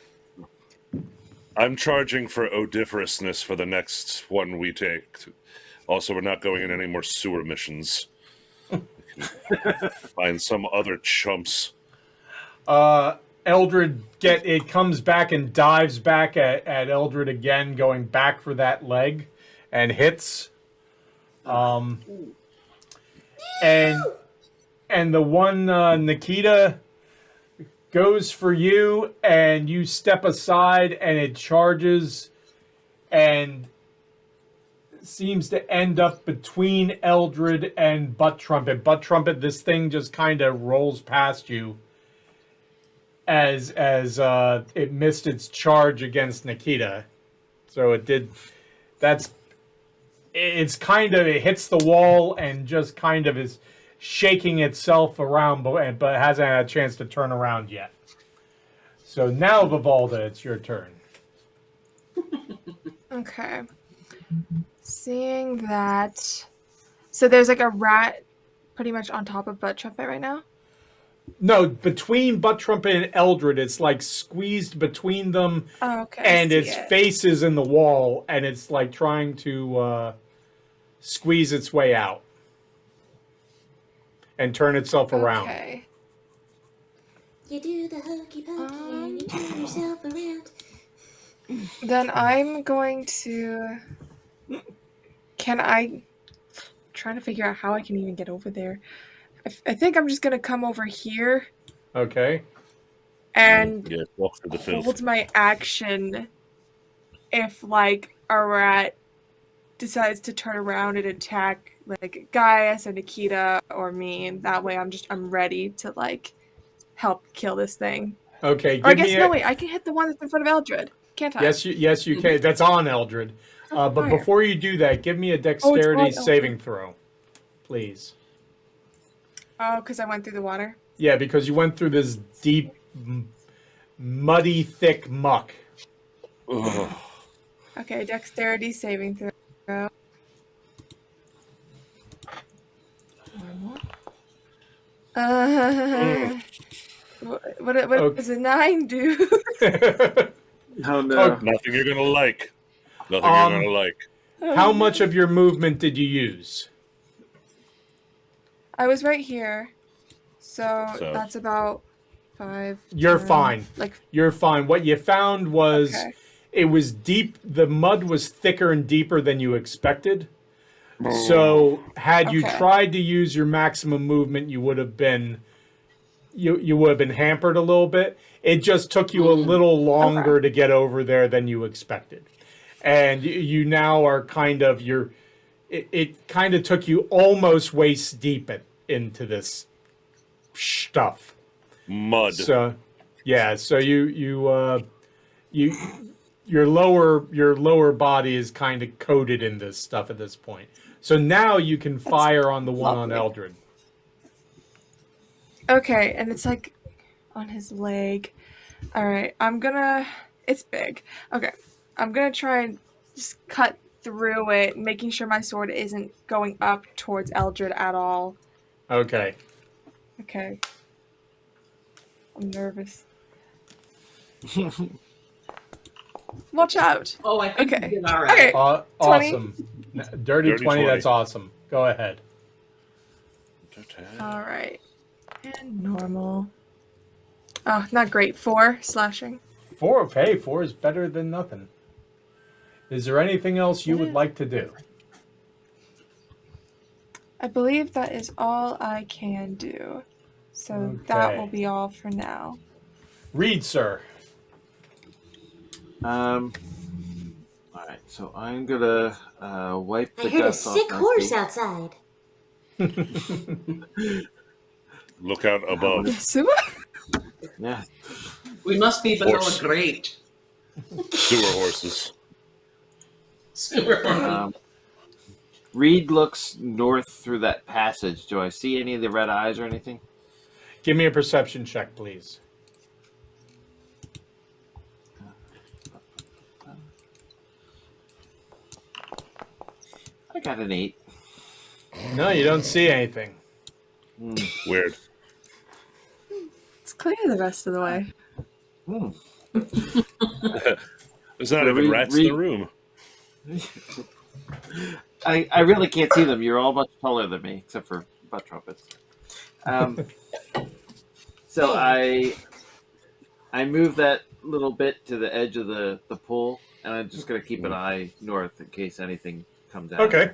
I'm charging for odiferousness for the next one we take. Also, we're not going in any more sewer missions. We can find some other chumps. Eldred it comes back and dives back at Eldred again, going back for that leg, and hits. And the one Nikita goes for you, and you step aside, and it charges, and seems to end up between Eldred and Butt Trumpet. Butt Trumpet, this thing just kind of rolls past you as it missed its charge against Nikita. So it did. It hits the wall and just kind of is shaking itself around, but hasn't had a chance to turn around yet. So now, Vivalda, it's your turn. Okay. Seeing that. So there's like a rat pretty much on top of Butt Trumpet right now? No, between Butt Trumpet and Eldred, it's like squeezed between them, Oh, okay. and I its see it. face is in the wall, and it's like trying to squeeze its way out and turn itself around. Okay. You do the hokey pokey and you turn yourself around. Then I'm going to. Can I? Trying to figure out how I can even get over there. I think I'm just gonna come over here Okay. and Yeah, walk through the filth. hold my action if like a rat decides to turn around and attack like Gaius or Nikita or me, and that way I'm ready to like help kill this thing. Okay. Or I Give guess me no wait, I can hit the one that's in front of Eldred, can't I? Yes, you can. That's on Eldred. But Fire. before you do that, give me a dexterity on saving throw, please. Oh, because I went through the water. Yeah, because you went through this deep, muddy, thick muck. Ugh. Okay, dexterity saving throw. What Okay. does a 9 do? Oh no. Nothing you're gonna like. Nothing you're gonna like. How much of your movement did you use? I was right here, so So- that's about 5. You're 10, fine. Like You're fine. What you found was okay. it was deep. The mud was thicker and deeper than you expected. So had you Okay. tried to use your maximum movement, you would have been hampered a little bit. It just took you a little longer to get over there than you expected. And you now are kind of it kind of took you almost waist deep into this stuff. Mud. So yeah, so your lower body is kind of coated in this stuff at this point. So now you can fire on the one on lovely. Eldred. Okay, and it's like on his leg. All right, it's big. Okay, I'm gonna try and just cut through it, making sure my sword isn't going up towards Eldred at all. Okay. Okay. I'm nervous. Watch out. Oh, I think Okay. you did all right. Okay. 20. Awesome. Dirty 20, 20. that's awesome. Go ahead. All right. And normal. Oh, not great. 4 slashing. 4, okay. 4 is better than nothing. Is there anything else you would like to do? I believe that is all I can do. So that Okay. will be all for now. Read, sir. All right, so I'm gonna wipe the I heard a dust off sick my horse feet. outside. Look out above. Suba? Yeah. We must be below Horse. a grate. Sewer horses. Reed looks north through that passage. Do I see any of the red eyes or anything? Give me a perception check, please. I got an 8. No, you don't see anything. Weird. It's clear the rest of the way. Hmm. There's not So even rats in the Reed- room. I really can't see them. You're all much taller than me, except for butt trumpets. So I move that little bit to the edge of the pool, and I'm just going to keep an eye north in case anything comes out. Okay.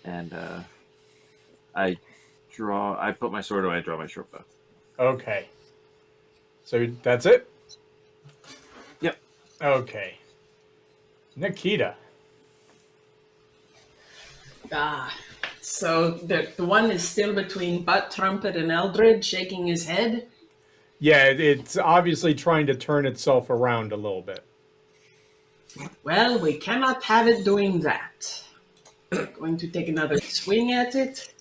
And I put my sword away, I draw my short bow. Okay. So that's it? Yep. Okay. Nikita. So the one is still between Butt Trumpet and Eldred, shaking his head. Yeah, it's obviously trying to turn itself around a little bit. Well, we cannot have it doing that. Going to take another swing at it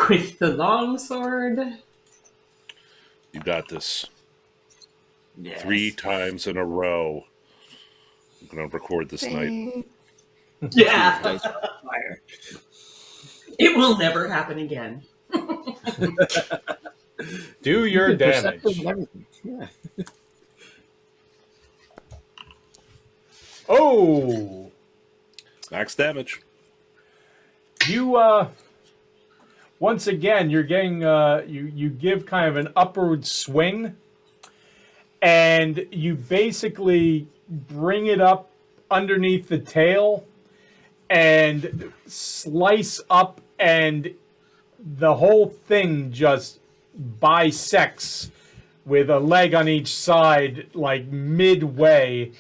with the longsword. You got this. Yes. 3 times in a row. I'm gonna record this night. Dang. Yeah, Dice fire. it will never happen again. Do your damage. Perceptive and everything. Yeah. Oh! Max damage. You once again, you're getting you give kind of an upward swing, and you basically bring it up underneath the tail and slice up, and the whole thing just bisects with a leg on each side, like midway,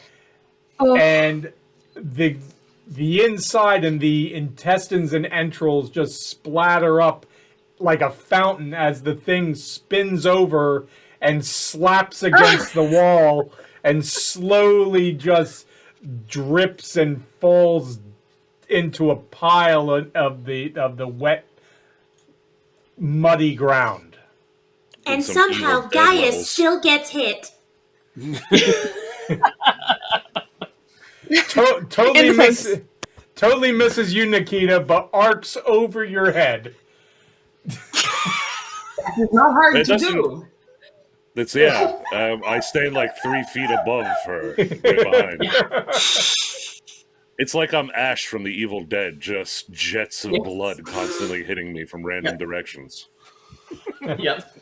and the inside and the intestines and entrails just splatter up like a fountain as the thing spins over and slaps against the wall and slowly just drips and falls into a pile of the wet, muddy ground. And some somehow Evil Dead Gaius levels. still gets hit. Totally In the face. totally misses you, Nikita, but arcs over your head. It's not hard It to doesn't- do. That's I stand like 3 feet above her, right behind. It's like I'm Ash from the Evil Dead, just jets of Yes. blood constantly hitting me from random directions. Yep.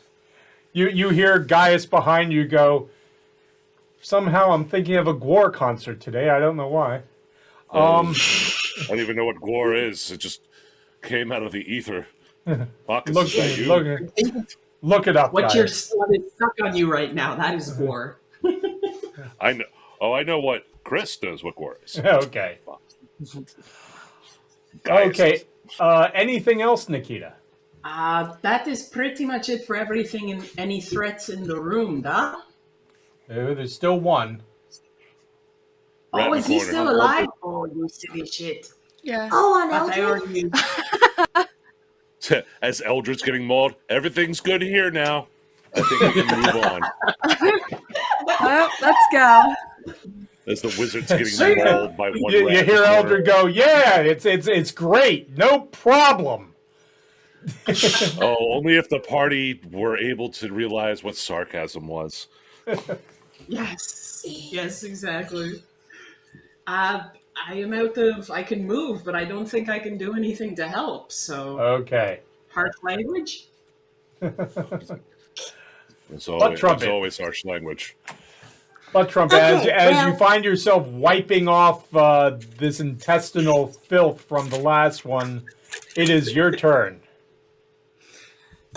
You hear Gaius behind you go, somehow I'm thinking of a Gwar concert today. I don't know why. I don't even know what gore is. It just came out of the ether. Bacchus, Look, is that you? look it up, What Gaius. your slut is stuck on you right now, that is war. I know. Oh, I know what Chris knows what gore is. Okay. Gaius. Okay. Anything else, Nikita? That is pretty much it for everything and any threats in the room, duh? There's still one. Rat in Oh, the is he corner. still alive? Oh, you silly shit. Yeah. Oh, on But I Eldred? already As Eldred's getting mauled, everything's good here now. I think we can move on. Well, let's go. As the wizard's getting See ya. mauled by one You rat. in hear the corner. Eldred go, yeah, it's great, no problem. Oh, only if the party were able to realize what sarcasm was. Yes. Yes, exactly. I am out of. I can move, but I don't think I can do anything to help. So, Okay. harsh language. It's always, trumpet. it's always harsh language. But Trump, Okay, as you well- find yourself wiping off this intestinal filth from the last one, it is your turn.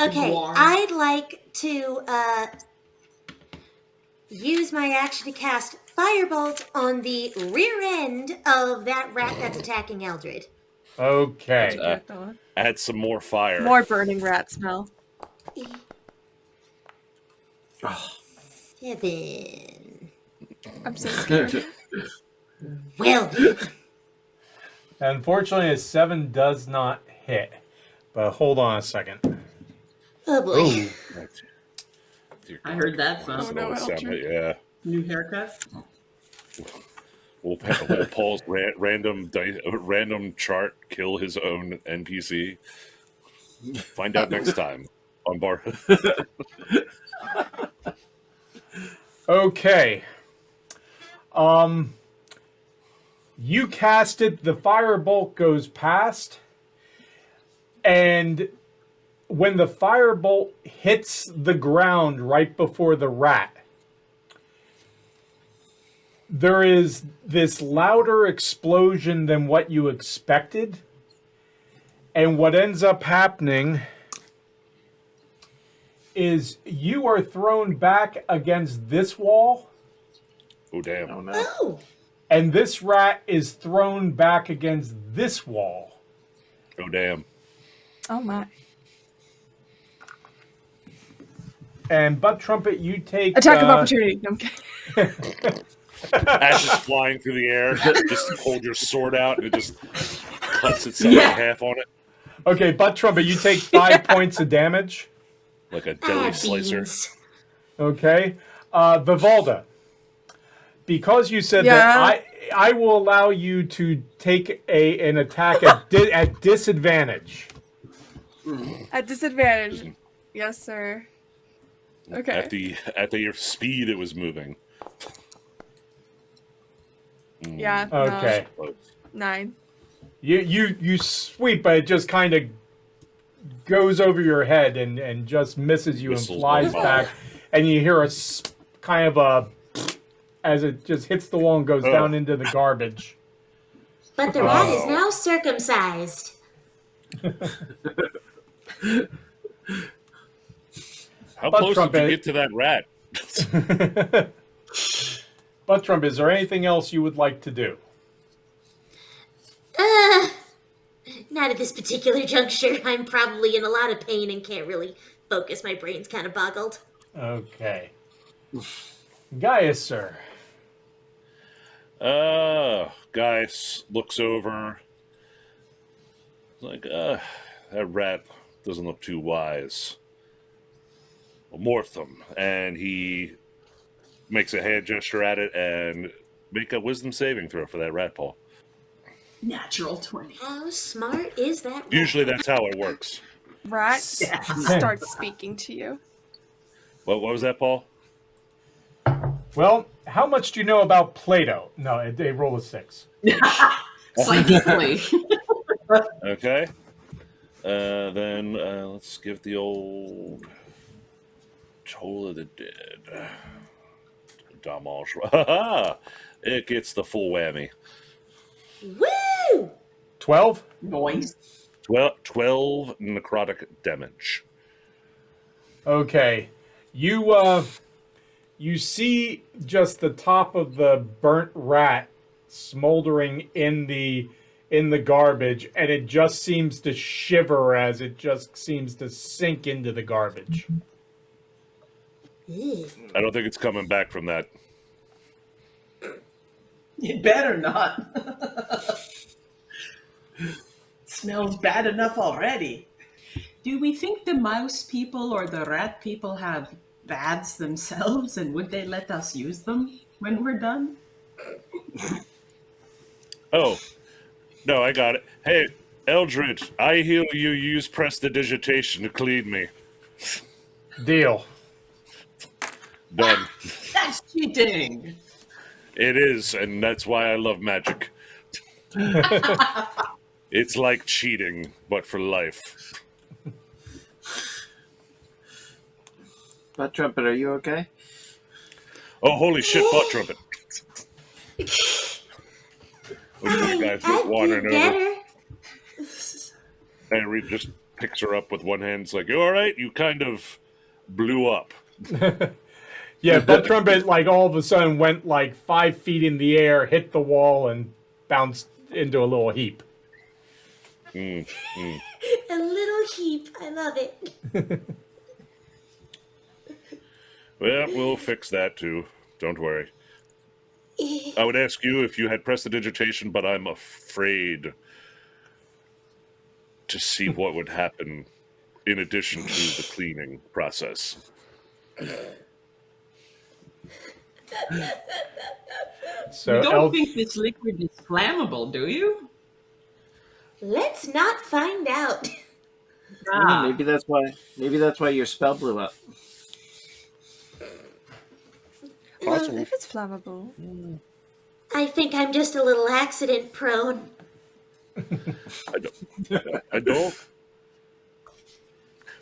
Okay, War. I'd like to use my action to cast Firebolt on the rear end of that rat that's attacking Eldred. Okay. Get that one. Add some more fire. More burning rat smell. 7. I'm so scared. Well then. Unfortunately, a 7 does not hit. But hold on a second. Oh boy. Dear I heard that God, sound. no, that sound, Eldred. yeah. New haircut. Will Paul's random chart kill his own NPC? Find out next time on Bar. Okay. You cast it, the firebolt goes past, and when the firebolt hits the ground right before the rat, there is this louder explosion than what you expected. And what ends up happening is you are thrown back against this wall, Oh damn! Oh no. Oh. and this rat is thrown back against this wall. Oh damn! Oh my. And Butt Trumpet, you take Attack of opportunity. No, I'm kidding. As it's flying through the air, just hold your sword out and it just cuts itself Yeah. in half on it Okay, Butt Trumpet, you take 5 points of damage. like a deli slicer. Beans. Okay, Vivalda, because you said Yeah. that, I will allow you to take an attack at disadvantage. At disadvantage. Yes, sir. Okay. At the speed it was moving. Yeah. Okay. Close. 9. You sweep, but it just kind of goes over your head and just misses you Whistles and flies one by. back, and you hear kind of a as it just hits the wall and goes down into the garbage. But the rat is now circumcised. How Butt close did you trumpet. get to that rat? Butt Trump, is there anything else you would like to do? Not at this particular juncture. I'm probably in a lot of pain and can't really focus. My brain's kind of boggled. Okay. Gaius, sir. Gaius looks over. Like, that rat doesn't look too wise. Mortham. And he makes a hand gesture at it and make a wisdom saving throw for that rat paw. Natural 20. How smart is that rat? Usually that's how it works. Rat starts speaking to you. What was that, Paul? Well, how much do you know about Plato? No, they roll a 6. Psychically. Okay. Then let's give the old Toll of the Dead. Damage. It gets the full whammy. Woo! 12? Noise. 12 necrotic damage. Okay. You see just the top of the burnt rat smoldering in the garbage, and it just seems to shiver as it just seems to sink into the garbage. I don't think it's coming back from that. You better not. Smells bad enough already. Do we think the mouse people or the rat people have baths themselves, and would they let us use them when we're done? Oh, no, I got it. Hey, Eldred, I hear you use prestidigitation to clean me. Deal. Done. That's cheating. It is, and that's why I love magic. It's like cheating, but for life. Butt Trumpet, are you okay? Oh, holy shit, butt trumpet. The guys I'd wandering be over. better. And Reed just picks her up with one hand. It's like, you all right? You kind of blew up. Yeah, Butt Trumpet, like, all of a sudden went, like, 5 feet in the air, hit the wall, and bounced into a little heap. A little heap. I love it. Well, we'll fix that, too. Don't worry. I would ask you if you had prestidigitation, but I'm afraid to see what would happen in addition to the cleaning process. So You don't think this liquid is flammable, do you? Let's not find out. Maybe that's why your spell blew up. Well, if it's flammable. I think I'm just a little accident prone. I don't.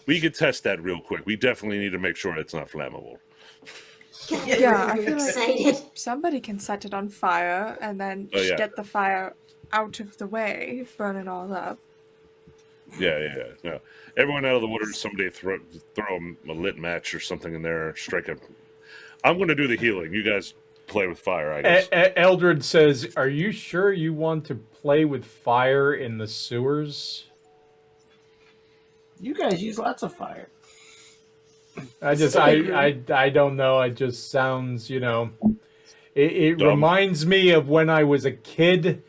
We could test that real quick. We definitely need to make sure it's not flammable. Yeah, I feel like Excited. somebody can set it on fire and then Oh, yeah. get the fire out of the way, burn it all up. Yeah. No. Everyone out of the wooders someday throw a lit match or something in there, strike a... I'm going to do the healing. You guys play with fire, I guess. Eldred says, are you sure you want to play with fire in the sewers? You guys use lots of fire. I don't know. It just sounds, it Dumb. reminds me of when I was a kid,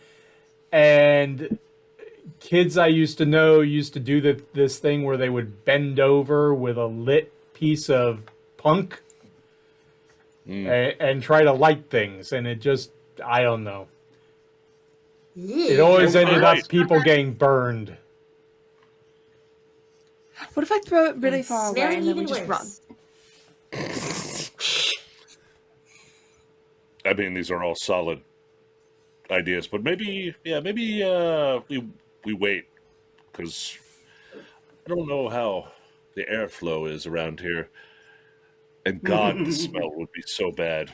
and kids I used to know used to do this thing where they would bend over with a lit piece of punk and try to light things, and it just, I don't know. It always ended up people getting burned. What if I throw it really far away Smelling and then we even just run? worse. I mean, these are all solid ideas, but maybe we wait, because I don't know how the airflow is around here. And God, the smell would be so bad.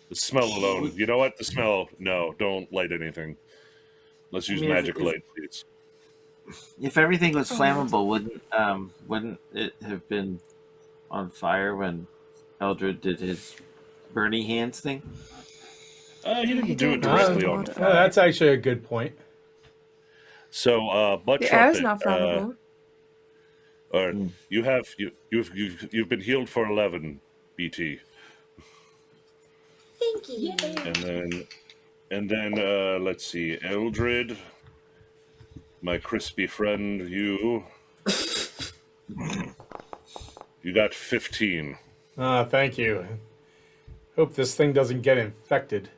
The smell alone. You know what? The smell. No, don't light anything. Let's I use mean, magic light, please. if everything was Oh. flammable, wouldn't it have been on fire when Eldred did his Bernie hands thing? He He didn't do it didn't directly use on water. fire. That's actually a good point. So, Butt The air is Trumpet, not flammable. or you've been healed for 11 BT, Thank you. and then let's see, Eldred, my crispy friend, you got 15. Thank you. Hope this thing doesn't get infected.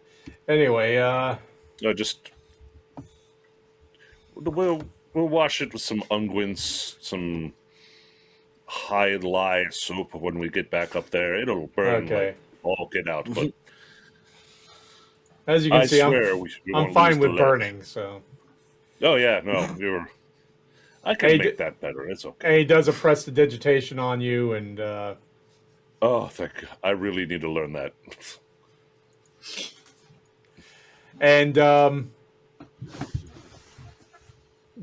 Anyway, Just we'll wash it with some unguents, some high lye soap when we get back up there. It'll burn Okay. like all get out, but as you can I see, swear we I'm won't fine lose the with leg. burning, so. Oh yeah, no, we were. I can Hey, make that better. It's okay. And he does a prestidigitation on you, and Oh, thank God. I really need to learn that.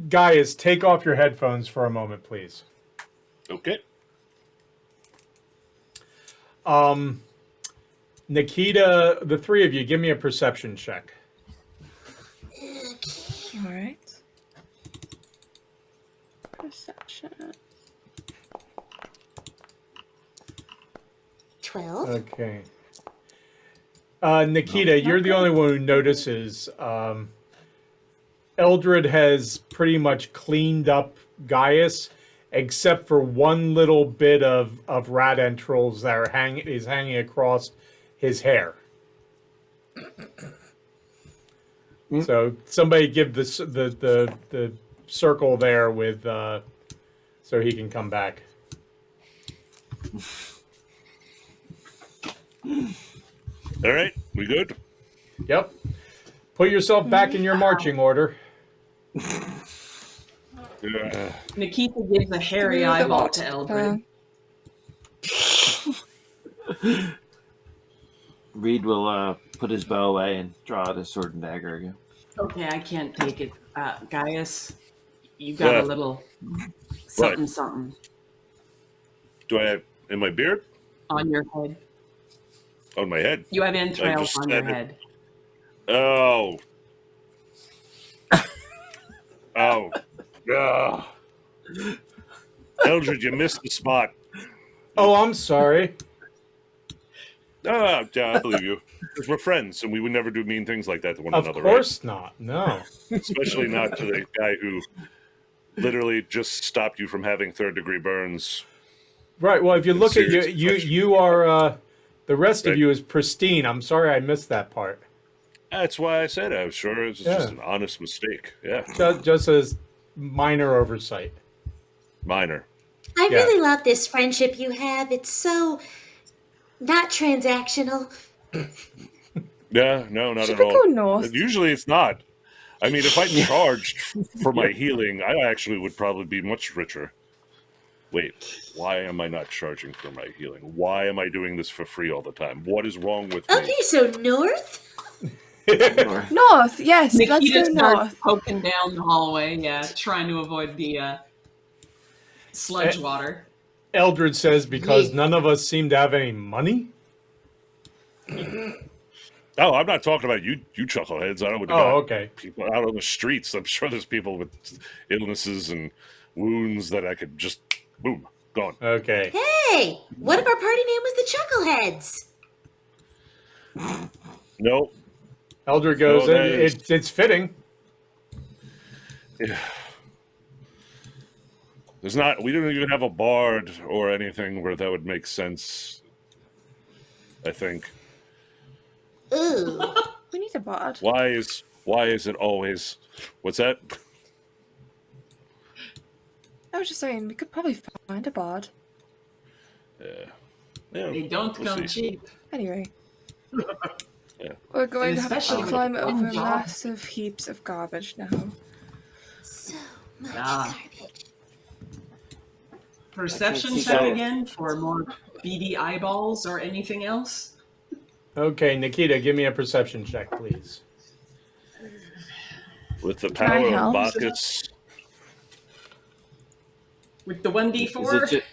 Gaius, take off your headphones for a moment, please. Okay. Nikita, the three of you, give me a perception check. All right. Perception. 12. Okay. Nikita, you're the only one who notices. Eldred has pretty much cleaned up Gaius, except for one little bit of rat entrails that are hanging across his hair. So somebody give the circle there with so he can come back. All right, we good? Yep. Put yourself back in your marching order. Yeah. Nikita gives a hairy Through the eyeball water. to Eldred. Reed will put his bow away and draw out his sword and dagger again. Okay, I can't take it. Gaius, you got Yeah. a little something something Do I have in my beard? on your head. On my head? You have entrails just on your said it. head. Oh. Oh. Ugh. Eldred, you missed the spot. Oh, I'm sorry. Yeah, I believe you. Because we're friends, and we would never do mean things like that to one Of another, course not. No. right? Especially not to the guy who literally just stopped you from having third-degree burns. Right. Well, if you look at serious you are the rest of Right. you is pristine. I'm sorry I missed that part. That's why I said I was sure it was Yeah. just an honest mistake. Yeah, Just as minor oversight. minor. I Yeah. really love this friendship you have. It's so not transactional. Yeah, no, not Should at we all. go north? Usually it's not. I mean, if I charged for my healing, I actually would probably be much richer. Wait, why am I not charging for my healing? Why am I doing this for free all the time? What is wrong with me? Okay, so north? North, yes, let's Nikita go starts north. poking down the hallway, trying to avoid the sludge water. Eldred says because Yeah. none of us seem to have any money. Oh, I'm not talking about you chuckleheads. I would Oh, okay. people out on the streets. I'm sure there's people with illnesses and wounds that I could just boom, gone. Okay. Hey, what if our party name was the Chuckleheads? No, Eldred goes, No, that is- it's fitting. there's not. We don't even have a bard or anything where that would make sense. I think. Ooh. We need a bard. Why is it always? What's that? I was just saying, we could probably find a bard. Yeah, They don't we'll come see. cheap. Anyway, We're going to have to especially climb with over one job. massive heaps of garbage now. So much Yeah. garbage. Perception see check that. again for more beady eyeballs or anything else. Okay, Nikita, give me a perception check, please. With the Can I power of help? Bacchus, With the Is 1d4. it,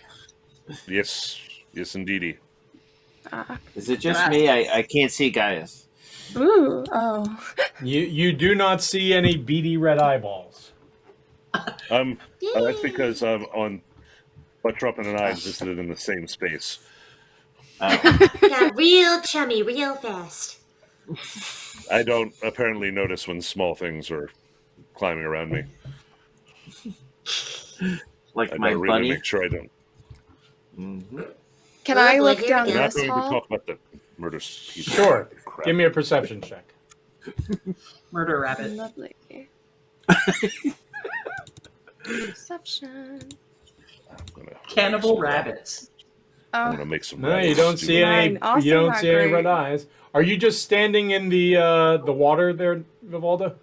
yes, indeedy. is it just me? I can't see Gaius. Ooh, oh. You do not see any beady red eyeballs. That's because on but Trump and I existed in the same space. Got real chummy real fast. I don't apparently notice when small things are climbing around me. Like I my gotta really bunny. make sure I don't. Mm-hmm. Can Oh I boy, look here we down go. We're not this going to hall? talk about the murder piece. Sure. of crap. Give me a perception check. Murder rabbit. Lovely. Perception. I'm gonna Cannibal make some- rabbits. I'm Oh, gonna make some. No, you rabbits don't do see it. any. Nine. Also You don't not see any great. red eyes. Are you just standing in the water there, Vivalda?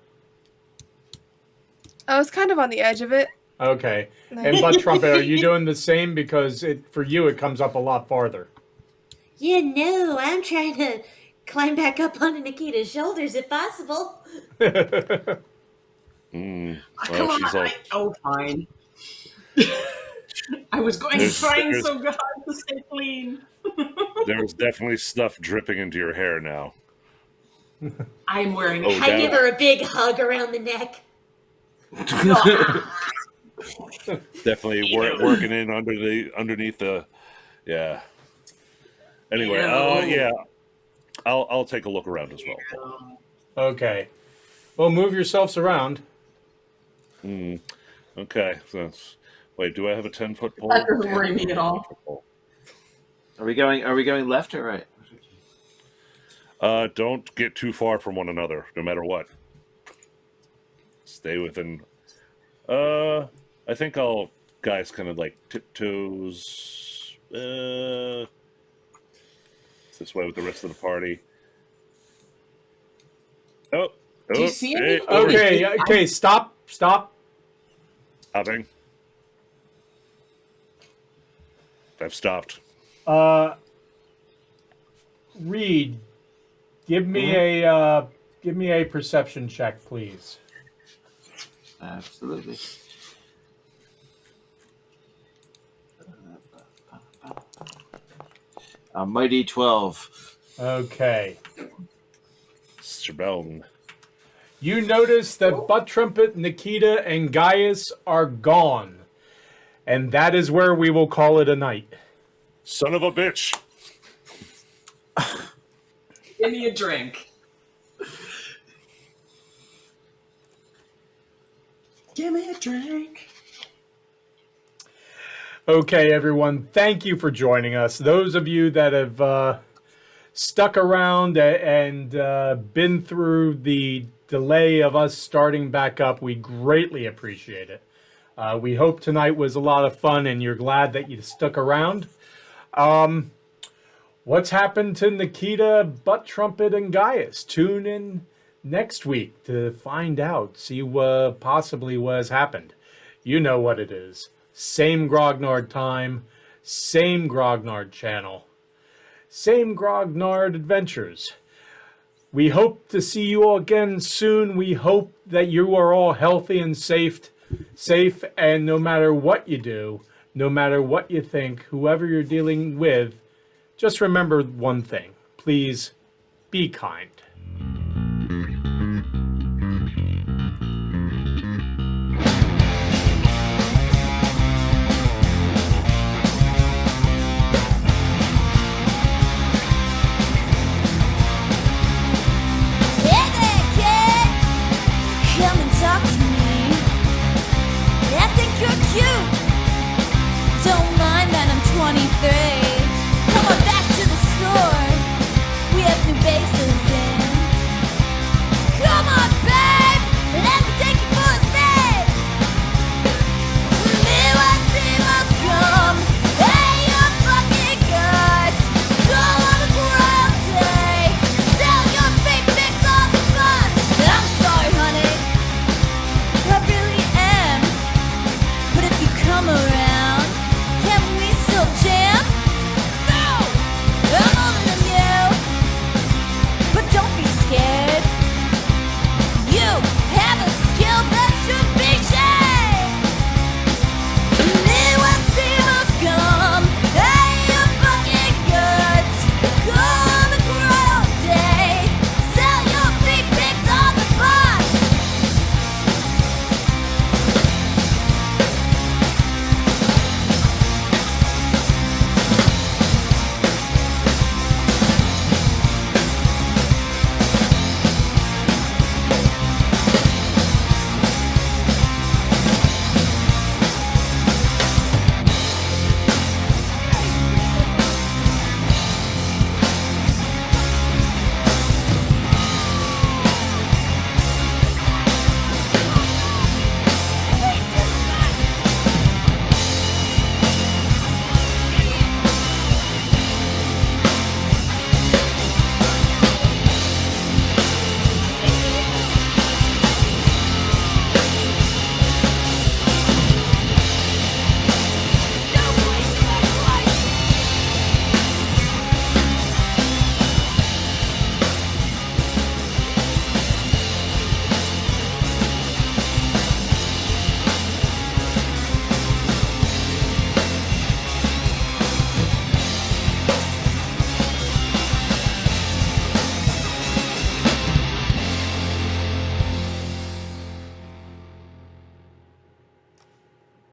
I was kind of on the edge of it. Okay. And Butt Trumpet, are you doing the same? Because for you it comes up a lot farther. Yeah, no, I'm trying to climb back up onto Nikita's shoulders if possible. Mm. Come Well, on. she's all. Fine. I was trying There's- so hard to stay clean. There's definitely stuff dripping into your hair now. I'm wearing Oh, I down. give her a big hug around the neck. Definitely working in underneath the. Yeah. Anyway, yeah. I'll take a look around as well. Okay. Well, move yourselves around. Okay. So wait, do I have a 10-foot pole? That doesn't worry me at all. Are we going left or right? Don't get too far from one another, no matter what. Stay within. I think I'll guys kind of like tiptoes. This way with the rest of the party. Oh, Do you see hey, anything? Okay, stop. Stopping. I've stopped. Reed, give me a perception check, please. Absolutely. A mighty 12. Okay. Mr. You notice that Butt Trumpet, Nikita, and Gaius are gone. And that is where we will call it a night. Son of a bitch. Give me a drink. Give me a drink. Okay, everyone, thank you for joining us. Those of you that have stuck around and been through the delay of us starting back up, we greatly appreciate it. We hope tonight was a lot of fun and you're glad that you stuck around. What's happened to Nikita, Butt Trumpet, and Gaius? Tune in next week to find out, see what possibly has happened. You know what it is. Same Grognard time, same Grognard channel, same Grognard adventures. We hope to see you all again soon. We hope that you are all healthy and safe, and no matter what you do, no matter what you think, whoever you're dealing with, just remember one thing. Please be kind.